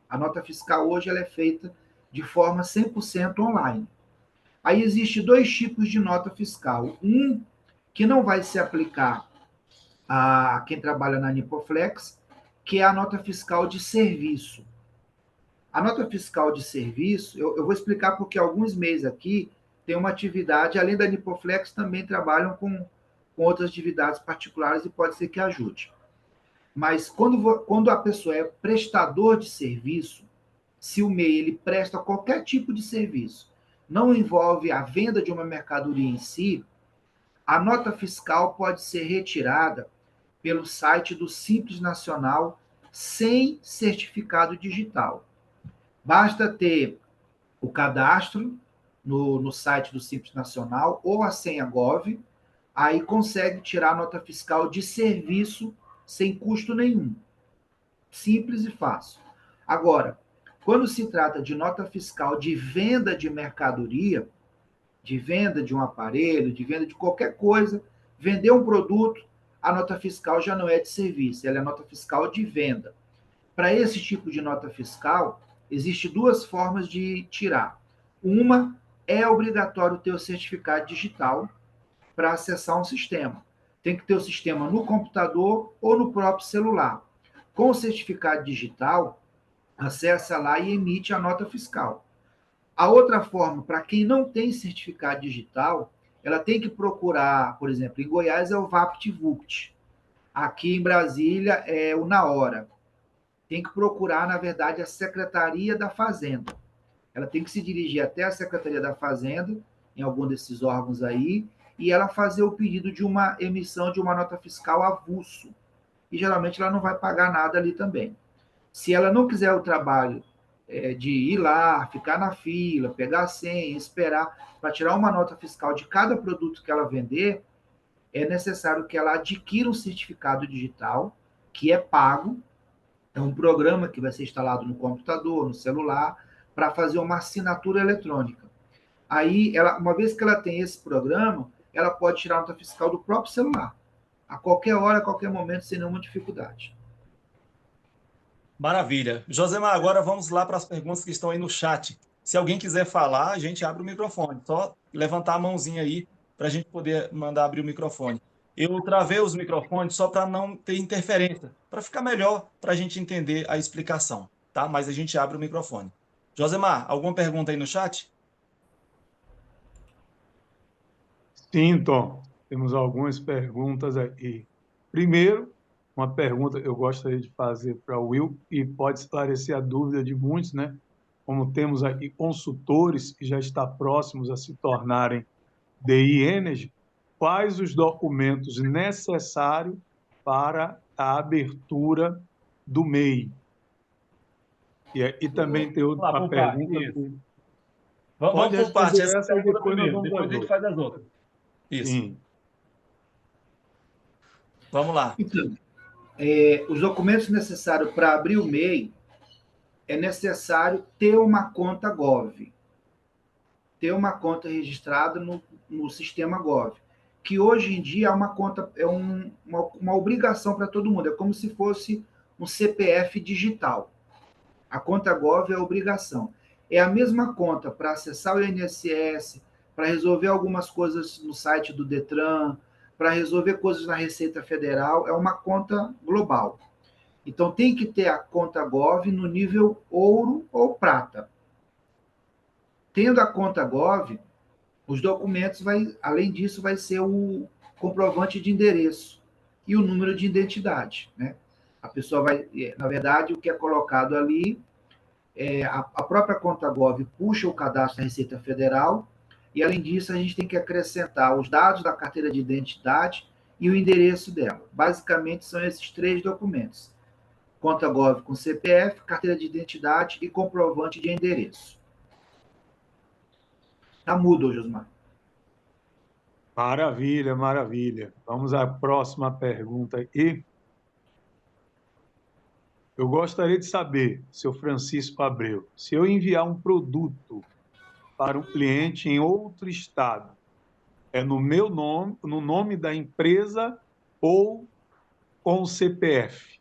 A nota fiscal hoje ela é feita de forma 100% online. Aí existem dois tipos de nota fiscal. Um que não vai se aplicar a quem trabalha na Nipoflex, que é a nota fiscal de serviço. A nota fiscal de serviço, eu vou explicar porque alguns meses aqui tem uma atividade, além da Nipoflex, também trabalham com outras atividades particulares e pode ser que ajude. Mas quando a pessoa é prestador de serviço, se o MEI ele presta qualquer tipo de serviço, não envolve a venda de uma mercadoria em si, a nota fiscal pode ser retirada pelo site do Simples Nacional sem certificado digital. Basta ter o cadastro no site do Simples Nacional ou a senha Gov, aí consegue tirar a nota fiscal de serviço sem custo nenhum. Simples e fácil. Agora, quando se trata de nota fiscal de venda de mercadoria, de venda de um aparelho, de venda de qualquer coisa, vender um produto, a nota fiscal já não é de serviço, ela é nota fiscal de venda. Para esse tipo de nota fiscal, existem duas formas de tirar. Uma é obrigatório ter o certificado digital para acessar um sistema. Tem que ter o sistema no computador ou no próprio celular. Com o certificado digital, acessa lá e emite a nota fiscal. A outra forma, para quem não tem certificado digital, ela tem que procurar, por exemplo, em Goiás é o VaptVupt. Aqui em Brasília é o Na Hora. Tem que procurar, na verdade, a Secretaria da Fazenda. Ela tem que se dirigir até a Secretaria da Fazenda, em algum desses órgãos aí, e ela fazer o pedido de uma emissão de uma nota fiscal avulso. E geralmente ela não vai pagar nada ali também. Se ela não quiser o trabalho de ir lá, ficar na fila, pegar a senha, esperar para tirar uma nota fiscal de cada produto que ela vender, é necessário que ela adquira um certificado digital, que é pago, é um programa que vai ser instalado no computador, no celular, para fazer uma assinatura eletrônica. Aí, uma vez que ela tem esse programa, ela pode tirar a nota fiscal do próprio celular, a qualquer hora, a qualquer momento, sem nenhuma dificuldade. Maravilha. Josemar, agora vamos lá para as perguntas que estão aí no chat. Se alguém quiser falar, a gente abre o microfone. Só levantar a mãozinha aí para a gente poder mandar abrir o microfone. Eu travei os microfones só para não ter interferência, para ficar melhor para a gente entender a explicação, tá? Mas a gente abre o microfone. Josemar, alguma pergunta aí no chat? Sim, Tom. Temos algumas perguntas aqui. Primeiro, uma pergunta que eu gostaria de fazer para o Will e pode esclarecer a dúvida de muitos, né? Como temos aqui consultores que já estão próximos a se tornarem DI Energy, quais os documentos necessários para a abertura do MEI? E também tem Vamos lá, outra por parte. pergunta. Isso. Vamos Pode por parte. responder Essa essa e pergunta depois nós primeiro, vamos depois às a gente outras. faz as outras. Isso. Sim. Vamos lá. Então, os documentos necessários para abrir o MEI é necessário ter uma conta Gov, ter uma conta registrada no sistema Gov, que hoje em dia é uma conta, uma obrigação para todo mundo, é como se fosse um CPF digital. A conta Gov é obrigação. É a mesma conta para acessar o INSS, para resolver algumas coisas no site do Detran, para resolver coisas na Receita Federal, é uma conta global. Então, tem que ter a conta Gov no nível ouro ou prata. Tendo a conta Gov, os documentos, além disso, vai ser o comprovante de endereço e o número de identidade, né? A pessoa vai, na verdade, o que é colocado ali, a própria conta Gov puxa o cadastro da Receita Federal e, além disso, a gente tem que acrescentar os dados da carteira de identidade e o endereço dela. Basicamente, são esses três documentos. Conta Gov com CPF, carteira de identidade e comprovante de endereço. Tá mudo, Josmar. Maravilha, maravilha. Vamos à próxima pergunta aqui. Eu gostaria de saber, seu Francisco Abreu, se eu enviar um produto para um cliente em outro estado, é no meu nome, no nome da empresa ou com o CPF?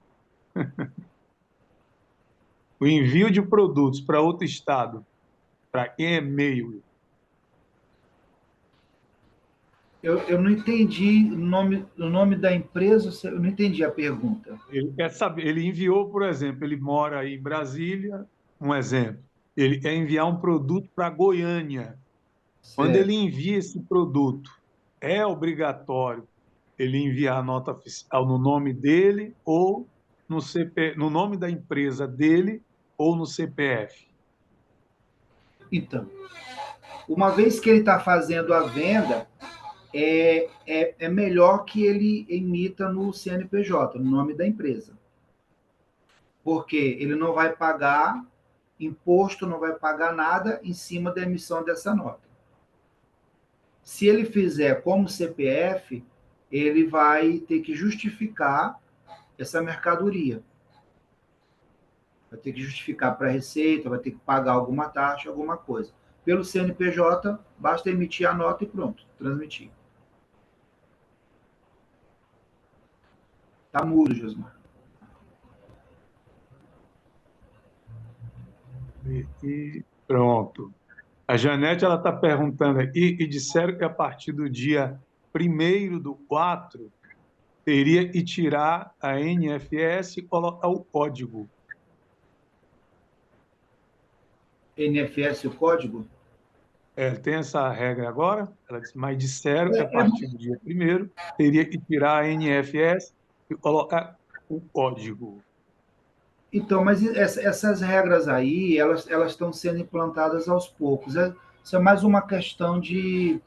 O envio de produtos para outro estado, para quem é meio, Eu não entendi o nome da empresa, eu não entendi a pergunta. ele quer saber, ele enviou, por exemplo, ele mora aí em Brasília, um exemplo, ele quer enviar um produto para Goiânia. Quando ele Certo. envia esse produto, é obrigatório ele enviar a nota fiscal no nome dele ou no no nome da empresa dele ou no CPF? Então, uma vez que ele está fazendo a venda, é melhor que ele emita no CNPJ, no nome da empresa. Porque ele não vai pagar imposto, não vai pagar nada em cima da emissão dessa nota. Se ele fizer como CPF, ele vai ter que justificar essa mercadoria. Vai ter que justificar para a Receita, vai ter que pagar alguma taxa, alguma coisa. Pelo CNPJ, basta emitir a nota e pronto, transmitir. Tá mudo, Josmar. E pronto. A Janete ela está perguntando aqui e disseram que a partir do dia 1º do 4 teria que tirar a NFS e colocar o código. NFS, o código? Tem essa regra agora? Ela disse, mas disseram que a partir do dia 1º teria que tirar a NFS e colocar o código. Então, mas essas regras aí, elas estão sendo implantadas aos poucos. Isso é mais uma questão de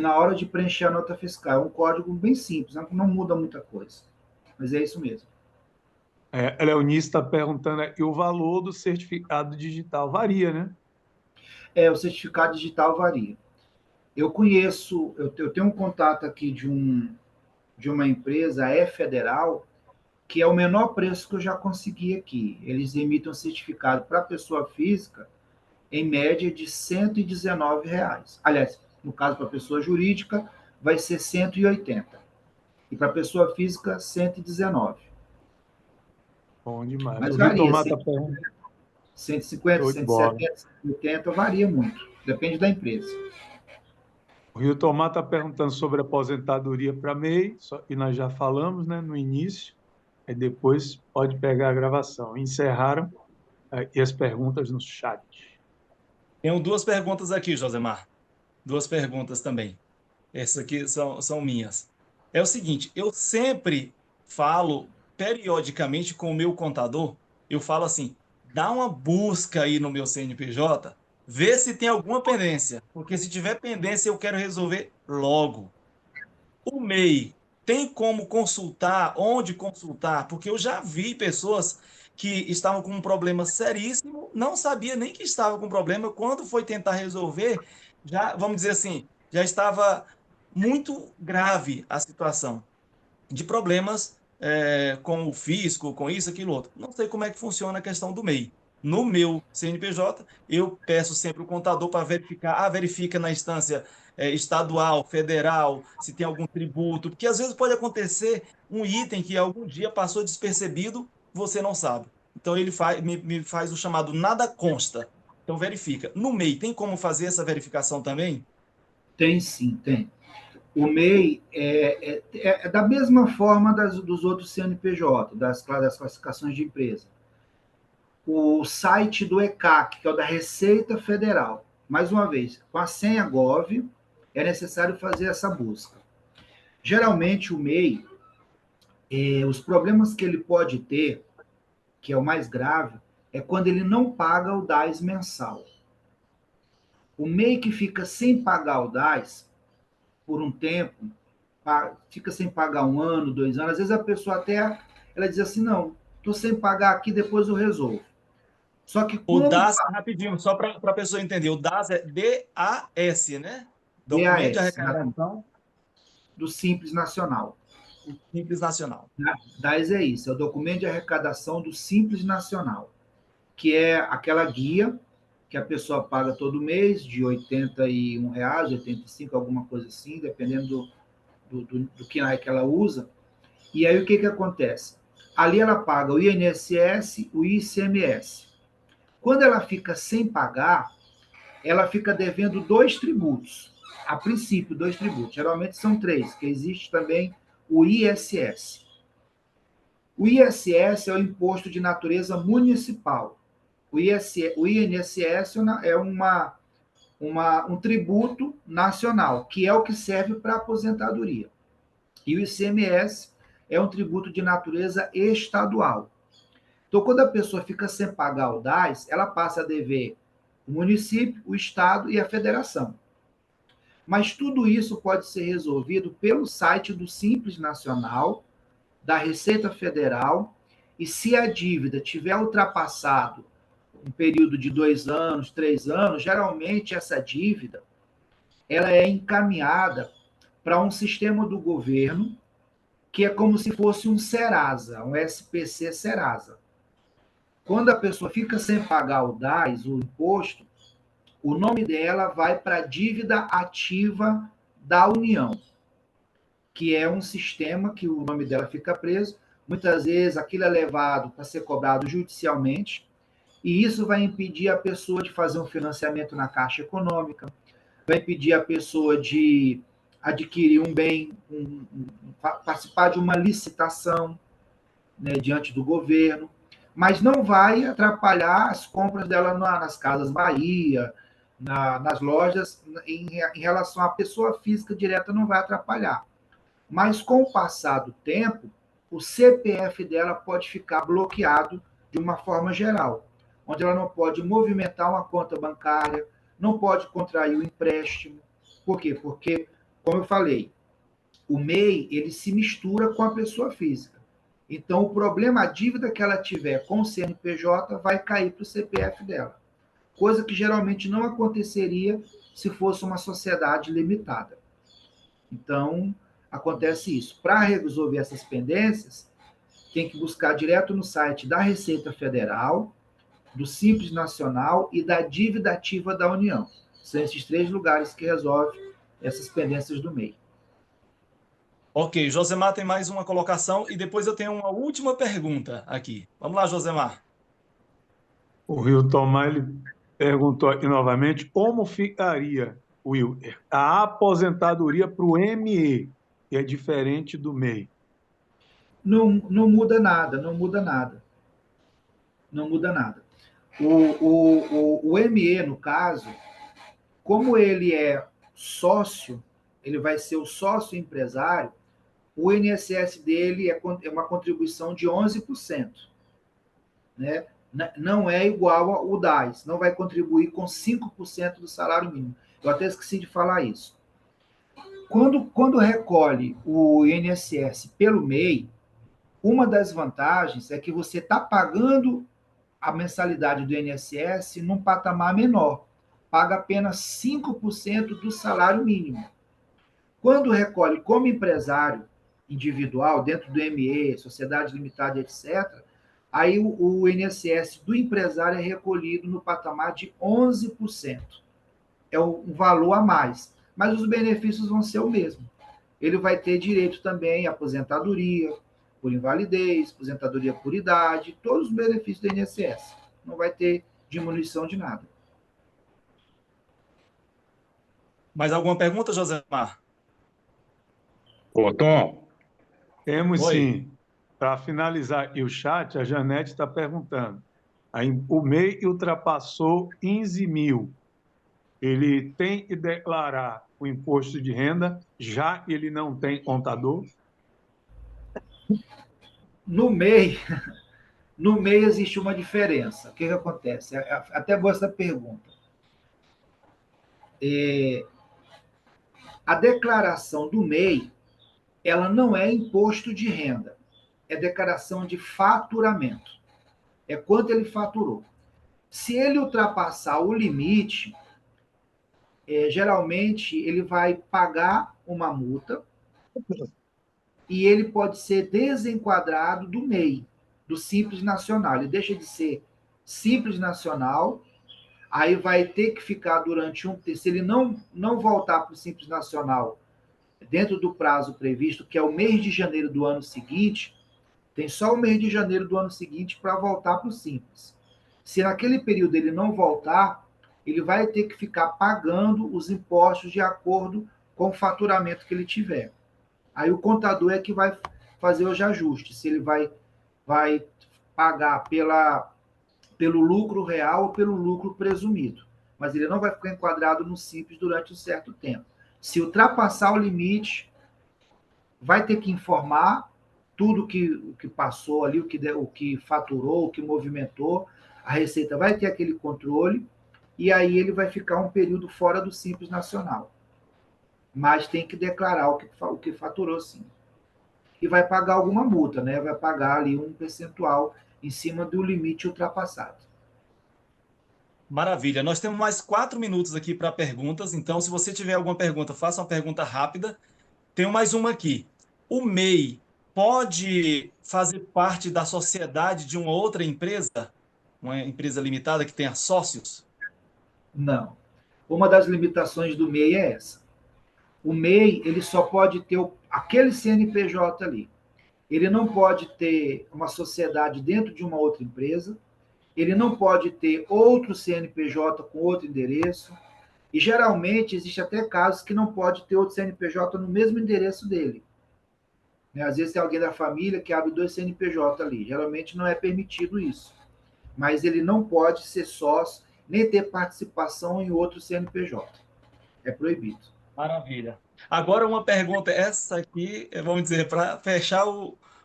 na hora de preencher a nota fiscal. É um código bem simples, não muda muita coisa. Mas é isso mesmo. A Leonice está perguntando aqui o valor do certificado digital. Varia, né? O certificado digital varia. Eu tenho um contato aqui de uma empresa, federal, que é o menor preço que eu já consegui aqui. Eles emitem um certificado para pessoa física, em média, de R$ 119. Aliás, no caso, para pessoa jurídica, vai ser 180. E para pessoa física, 119. Bom demais. Mas O Rio varia, Tomar está perguntando. 150, Show de bola. 170, 180, varia muito. Depende da empresa. O Rio Tomar está perguntando sobre aposentadoria para MEI, e nós já falamos, né, no início, e depois pode pegar a gravação. Encerraram aqui as perguntas no chat. Tenho duas perguntas aqui, Josemar. Duas perguntas também. Essas aqui são minhas. É o seguinte, eu sempre falo periodicamente com o meu contador, eu falo assim, dá uma busca aí no meu CNPJ, vê se tem alguma pendência, porque se tiver pendência eu quero resolver logo. O MEI tem como consultar, onde consultar? Porque eu já vi pessoas que estavam com um problema seríssimo, não sabia nem que estava com problema, quando foi tentar resolver, já, vamos dizer assim, já estava muito grave a situação de problemas com o fisco, com isso, aquilo, outro. Não sei como é que funciona a questão do MEI. No meu CNPJ, eu peço sempre o contador para verificar, verifica na instância estadual, federal, se tem algum tributo, porque às vezes pode acontecer um item que algum dia passou despercebido, você não sabe. Então ele me faz o chamado nada consta. Então verifica. No MEI, tem como fazer essa verificação também? Tem sim, tem. O MEI é da mesma forma dos outros CNPJ, das classificações de empresa. O site do ECAC, que é o da Receita Federal. Mais uma vez, com a senha Gov, é necessário fazer essa busca. Geralmente, o MEI, os problemas que ele pode ter, que é o mais grave, é quando ele não paga o DAS mensal. O MEI que fica sem pagar o DAS por um tempo, fica sem pagar 1 ano, 2 anos, às vezes a pessoa até ela diz assim, não, estou sem pagar aqui, depois eu resolvo. Só que O quando DAS, rapidinho, só para a pessoa entender, o DAS é DAS, né? Documento de DAS, arrecadação. do Simples Nacional. Simples Nacional. DAS é isso, é o documento de arrecadação do Simples Nacional, que é aquela guia que a pessoa paga todo mês, de R$ 81, R$ 85, alguma coisa assim, dependendo do que ela usa. E aí o que acontece? Ali ela paga o INSS, o ICMS. Quando ela fica sem pagar, ela fica devendo 2 tributos. A princípio, 2 tributos. Geralmente são 3, que existe também o ISS. O ISS é o imposto de natureza municipal. O INSS é um tributo nacional, que é o que serve para a aposentadoria. E o ICMS é um tributo de natureza estadual. Então, quando a pessoa fica sem pagar o DAS, ela passa a dever o município, o estado e a federação. Mas tudo isso pode ser resolvido pelo site do Simples Nacional, da Receita Federal, e se a dívida tiver ultrapassado um período de 2 anos, 3 anos, geralmente essa dívida ela é encaminhada para um sistema do governo que é como se fosse um Serasa, um SPC Serasa. Quando a pessoa fica sem pagar o DAS, o imposto, o nome dela vai para a dívida ativa da União, que é um sistema que o nome dela fica preso. Muitas vezes aquilo é levado para ser cobrado judicialmente, e isso vai impedir a pessoa de fazer um financiamento na Caixa Econômica, vai impedir a pessoa de adquirir um bem, participar de uma licitação, né, diante do governo, mas não vai atrapalhar as compras dela nas Casas Bahia, nas lojas, em relação à pessoa física direta, não vai atrapalhar. Mas com o passar do tempo, o CPF dela pode ficar bloqueado de uma forma geral, onde ela não pode movimentar uma conta bancária, não pode contrair o empréstimo. Por quê? Porque, como eu falei, o MEI ele se mistura com a pessoa física. Então, o problema, a dívida que ela tiver com o CNPJ vai cair para o CPF dela, coisa que geralmente não aconteceria se fosse uma sociedade limitada. Então, acontece isso. Para resolver essas pendências, tem que buscar direto no site da Receita Federal, do Simples Nacional e da Dívida Ativa da União. São esses 3 lugares que resolvem essas pendências do MEI. Ok, Josemar tem mais uma colocação e depois eu tenho uma última pergunta aqui. Vamos lá, Josemar. O Rio Tomar ele perguntou aqui novamente como ficaria, Will, a aposentadoria para o ME, que é diferente do MEI. Não muda nada, não muda nada. Não muda nada. O ME, no caso, como ele é sócio, ele vai ser o sócio empresário, o INSS dele é uma contribuição de 11%. Né? Não é igual ao DAS, não vai contribuir com 5% do salário mínimo. Eu até esqueci de falar isso. Quando recolhe o INSS pelo MEI, uma das vantagens é que você está pagando a mensalidade do INSS num patamar menor. Paga apenas 5% do salário mínimo. Quando recolhe como empresário individual, dentro do ME, sociedade limitada, etc., aí o INSS do empresário é recolhido no patamar de 11%. É um valor a mais. Mas os benefícios vão ser o mesmo. Ele vai ter direito também à aposentadoria por invalidez, aposentadoria por idade, todos os benefícios do INSS. Não vai ter diminuição de nada. Mais alguma pergunta, Josemar? Ô, Tom, Temos Oi. sim. Para finalizar aqui o chat, a Janete está perguntando. O MEI ultrapassou 15 mil. Ele tem que declarar o imposto de renda, já que ele não tem contador? No MEI, no MEI existe uma diferença. O que acontece? Até boa essa pergunta. A declaração do MEI, ela não é imposto de renda, é declaração de faturamento. É quanto ele faturou. Se ele ultrapassar o limite, geralmente ele vai pagar uma multa e ele pode ser desenquadrado do MEI, do Simples Nacional. Ele deixa de ser Simples Nacional, aí vai ter que ficar durante se ele não voltar para o Simples Nacional dentro do prazo previsto, que é o mês de janeiro do ano seguinte, tem só o mês de janeiro do ano seguinte para voltar para o Simples. Se naquele período ele não voltar, ele vai ter que ficar pagando os impostos de acordo com o faturamento que ele tiver. Aí o contador é que vai fazer os ajustes, se ele vai pagar pelo lucro real ou pelo lucro presumido. Mas ele não vai ficar enquadrado no Simples durante um certo tempo. Se ultrapassar o limite, vai ter que informar tudo que passou ali, o que faturou, o que movimentou. A Receita vai ter aquele controle e aí ele vai ficar um período fora do Simples Nacional. Mas tem que declarar o que faturou, sim. E vai pagar alguma multa, né? Vai pagar ali um percentual em cima do limite ultrapassado. Maravilha. Nós temos mais 4 minutos aqui para perguntas, então se você tiver alguma pergunta, faça uma pergunta rápida. Tenho mais uma aqui. O MEI pode fazer parte da sociedade de uma outra empresa? Uma empresa limitada que tenha sócios? Não. Uma das limitações do MEI é essa. O MEI, ele só pode ter aquele CNPJ ali. Ele não pode ter uma sociedade dentro de uma outra empresa, ele não pode ter outro CNPJ com outro endereço, e geralmente existe até casos que não pode ter outro CNPJ no mesmo endereço dele. Às vezes tem alguém da família que abre 2 CNPJ ali, geralmente não é permitido isso. Mas ele não pode ser sócio, nem ter participação em outro CNPJ. É proibido. Maravilha. Agora uma pergunta, essa aqui, vamos dizer, para fechar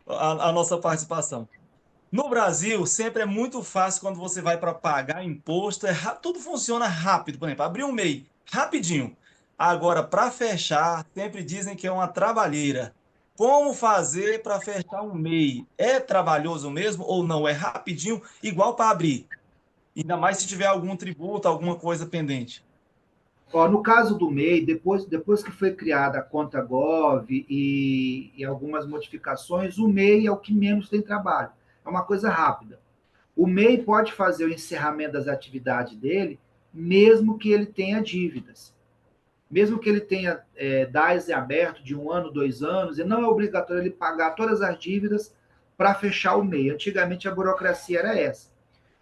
a nossa participação. No Brasil, sempre é muito fácil quando você vai para pagar imposto, tudo funciona rápido. Por exemplo, abrir um MEI, rapidinho. Agora, para fechar, sempre dizem que é uma trabalheira. Como fazer para fechar um MEI? É trabalhoso mesmo ou não? É rapidinho, igual para abrir? Ainda mais se tiver algum tributo, alguma coisa pendente. Ó, no caso do MEI, depois que foi criada a conta Gov e algumas modificações, o MEI é o que menos tem trabalho. É uma coisa rápida. O MEI pode fazer o encerramento das atividades dele, mesmo que ele tenha dívidas. Mesmo que ele tenha DAS em aberto de 1 ano, 2 anos, e não é obrigatório ele pagar todas as dívidas para fechar o MEI. Antigamente a burocracia era essa.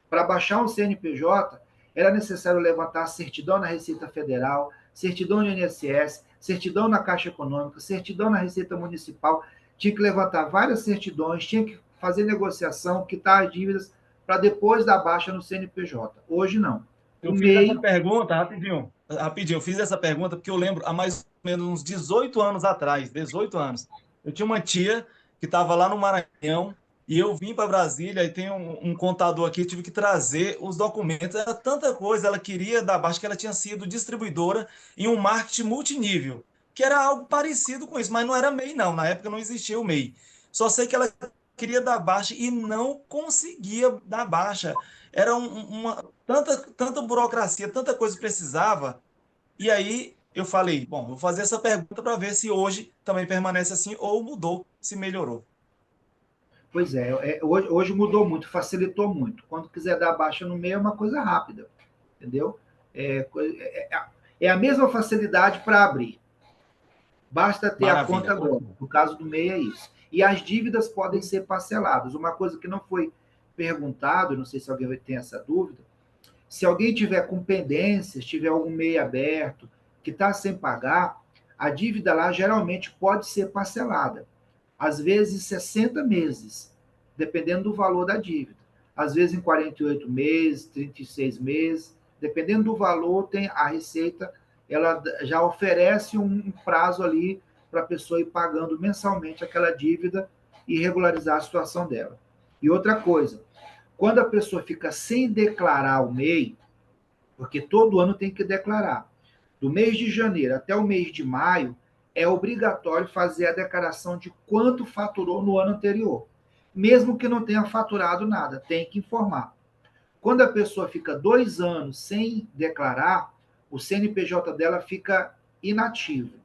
Para baixar um CNPJ, era necessário levantar certidão na Receita Federal, certidão no INSS, certidão na Caixa Econômica, certidão na Receita Municipal. Tinha que levantar várias certidões, tinha que fazer negociação, quitar as dívidas para depois dar baixa no CNPJ. Hoje não. Eu fiz essa pergunta, rapidinho, eu fiz essa pergunta porque eu lembro, há mais ou menos uns 18 anos atrás, 18 anos, eu tinha uma tia que estava lá no Maranhão e eu vim para Brasília e tem um contador aqui, tive que trazer os documentos, era tanta coisa, ela queria dar baixa que ela tinha sido distribuidora em um marketing multinível, que era algo parecido com isso, mas não era MEI não, na época não existia o MEI. Só sei que ela queria dar baixa e não conseguia dar baixa. Era uma tanta burocracia, tanta coisa que precisava. E aí eu falei, bom, vou fazer essa pergunta para ver se hoje também permanece assim ou mudou, se melhorou. Pois é, hoje mudou muito, facilitou muito. Quando quiser dar baixa no meio é uma coisa rápida, entendeu? É a mesma facilidade para abrir. Basta ter a conta agora. No caso do MEI é isso. E as dívidas podem ser parceladas. Uma coisa que não foi perguntado, não sei se alguém tem essa dúvida, se alguém tiver com pendências, tiver algum MEI aberto, que está sem pagar, a dívida lá geralmente pode ser parcelada. Às vezes 60 meses, dependendo do valor da dívida. Às vezes em 48 meses, 36 meses, dependendo do valor, tem a Receita, ela já oferece um prazo ali para a pessoa ir pagando mensalmente aquela dívida e regularizar a situação dela. E outra coisa, quando a pessoa fica sem declarar o MEI, porque todo ano tem que declarar, do mês de janeiro até o mês de maio, é obrigatório fazer a declaração de quanto faturou no ano anterior. Mesmo que não tenha faturado nada, tem que informar. Quando a pessoa fica 2 anos sem declarar, o CNPJ dela fica inativo.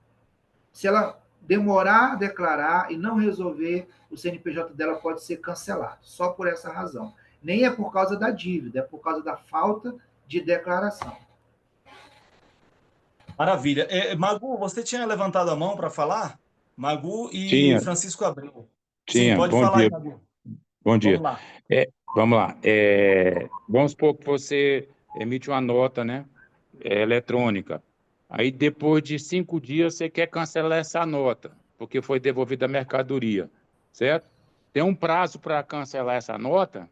Se ela demorar a declarar e não resolver, o CNPJ dela pode ser cancelado, só por essa razão. Nem é por causa da dívida, é por causa da falta de declaração. Maravilha. Magu, você tinha levantado a mão para falar? Magu e Tinha, Francisco Abreu. Sim, tinha. pode Bom falar aí, dia, Magu. bom Vamos dia. lá. Vamos lá. Vamos supor que você emite uma nota, né? Eletrônica. Aí, depois de 5 dias, você quer cancelar essa nota, porque foi devolvida a mercadoria, certo? Tem um prazo para cancelar essa nota?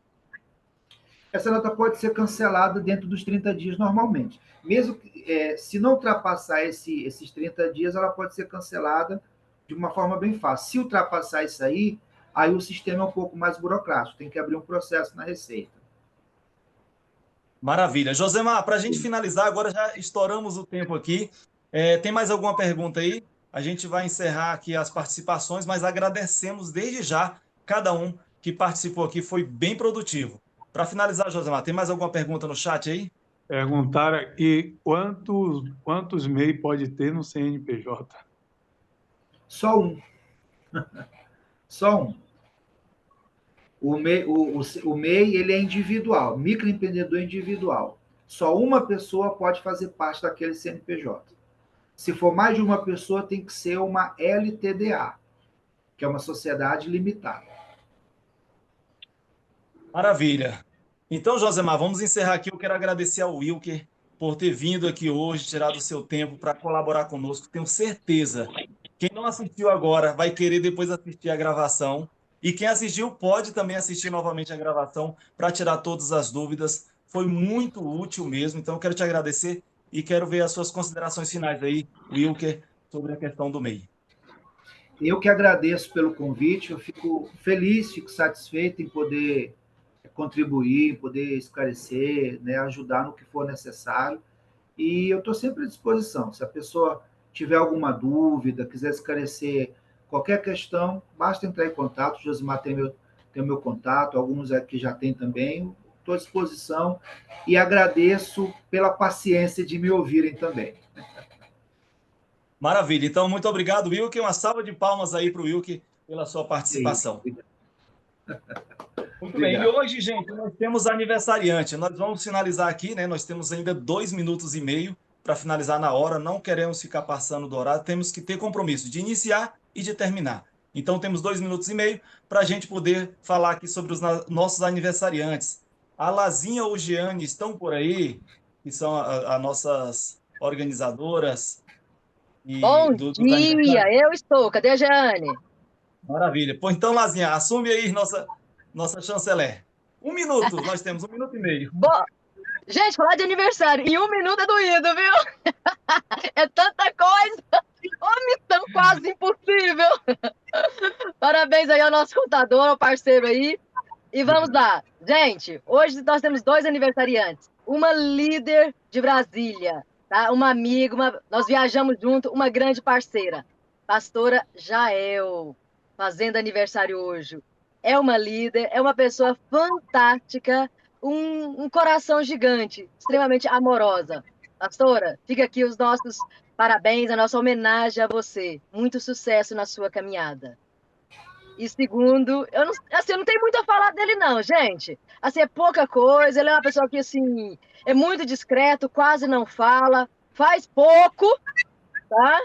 Essa nota pode ser cancelada dentro dos 30 dias normalmente. Mesmo que, se não ultrapassar esses 30 dias, ela pode ser cancelada de uma forma bem fácil. Se ultrapassar isso aí o sistema é um pouco mais burocrático, tem que abrir um processo na Receita. Maravilha. Josemar, para a gente finalizar, agora já estouramos o tempo aqui. Tem mais alguma pergunta aí? A gente vai encerrar aqui as participações, mas agradecemos desde já cada um que participou aqui, foi bem produtivo. Para finalizar, Josemar, tem mais alguma pergunta no chat aí? Perguntaram aqui quantos MEI pode ter no CNPJ? Só um. Só um. O MEI ele é individual, microempreendedor individual. Só uma pessoa pode fazer parte daquele CNPJ. Se for mais de uma pessoa, tem que ser uma LTDA, que é uma sociedade limitada. Maravilha. Então, Josemar, vamos encerrar aqui. Eu quero agradecer ao Wilker por ter vindo aqui hoje, tirado o seu tempo para colaborar conosco. Tenho certeza, quem não assistiu agora vai querer depois assistir a gravação. E quem assistiu pode também assistir novamente a gravação para tirar todas as dúvidas. Foi muito útil mesmo. Então, eu quero te agradecer e quero ver as suas considerações finais aí, Wilker, sobre a questão do MEI. Eu que agradeço pelo convite, eu fico feliz, fico satisfeito em poder contribuir, poder esclarecer, né, ajudar no que for necessário. E eu estou sempre à disposição. Se a pessoa tiver alguma dúvida, quiser esclarecer qualquer questão, basta entrar em contato. O Josimar tem o meu contato, alguns aqui já têm também. Estou à disposição e agradeço pela paciência de me ouvirem também. Maravilha. Então, muito obrigado, Wilker. Uma salva de palmas aí para o Wilker pela sua É isso. participação. Muito bem. E Obrigado. hoje, gente, nós temos aniversariante. Nós vamos finalizar aqui, né? Nós temos ainda 2 minutos e meio para finalizar na hora. Não queremos ficar passando do horário. Temos que ter compromisso de iniciar e de terminar. Então, temos 2 minutos e meio para a gente poder falar aqui sobre os nossos aniversariantes. A Lazinha ou Giane estão por aí, que são as nossas organizadoras Bom dos dia, aniversários. eu estou. Cadê a Jane? Maravilha. Pois então, Lazinha, assume aí nossa chanceler. 1 minuto, nós temos 1 minuto e meio. Gente, falar de aniversário em 1 minuto é doído, viu? É tanta coisa. Uma missão quase impossível. Parabéns aí ao nosso contador, ao parceiro aí. E vamos lá. Gente, hoje nós temos 2 aniversariantes. Uma líder de Brasília, tá? Uma amiga, nós viajamos junto, uma grande parceira. Pastora Jael, fazendo aniversário hoje. É uma líder, é uma pessoa fantástica, um coração gigante, extremamente amorosa. Pastora, fica aqui os nossos parabéns, a nossa homenagem a você. Muito sucesso na sua caminhada. E segundo, eu não tenho muito a falar dele, não, gente. Assim, é pouca coisa. Ele é uma pessoa que, assim, é muito discreto, quase não fala, faz pouco, tá?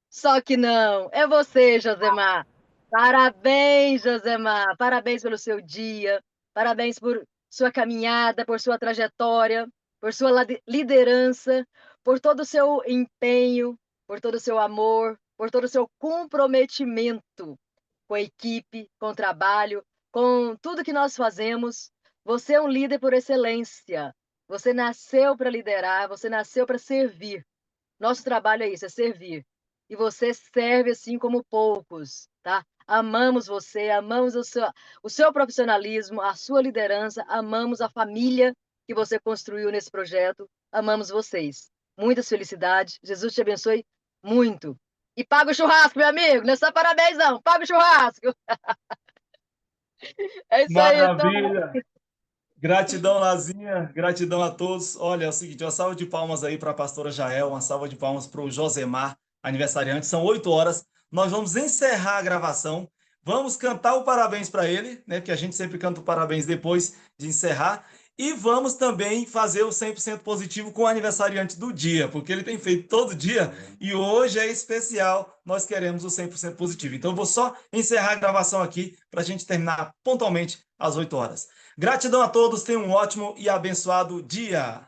Só que não. É você, Josemar. Parabéns, Josemar. Parabéns pelo seu dia. Parabéns por sua caminhada, por sua trajetória, por sua liderança, por todo o seu empenho, por todo o seu amor, por todo o seu comprometimento com a equipe, com o trabalho, com tudo que nós fazemos. Você é um líder por excelência. Você nasceu para liderar, você nasceu para servir. Nosso trabalho é isso, é servir. E você serve assim como poucos, tá? Amamos você, amamos o seu profissionalismo, a sua liderança, amamos a família que você construiu nesse projeto, amamos vocês. Muitas felicidades, Jesus te abençoe muito. E paga o churrasco, meu amigo, não é só parabéns não, paga o churrasco. É isso aí, então. Maravilha. Gratidão, Lazinha. Gratidão a todos. Olha, é o seguinte, uma salva de palmas aí para a pastora Jael, uma salva de palmas para o Josemar, aniversariante. São 8 horas. nós vamos encerrar a gravação, vamos cantar o parabéns para ele, né? Porque a gente sempre canta o parabéns depois de encerrar. E vamos também fazer o 100% positivo com o aniversariante do dia, porque ele tem feito todo dia e hoje é especial, nós queremos o 100% positivo. Então, eu vou só encerrar a gravação aqui para a gente terminar pontualmente às 8 horas. Gratidão a todos, tenham um ótimo e abençoado dia.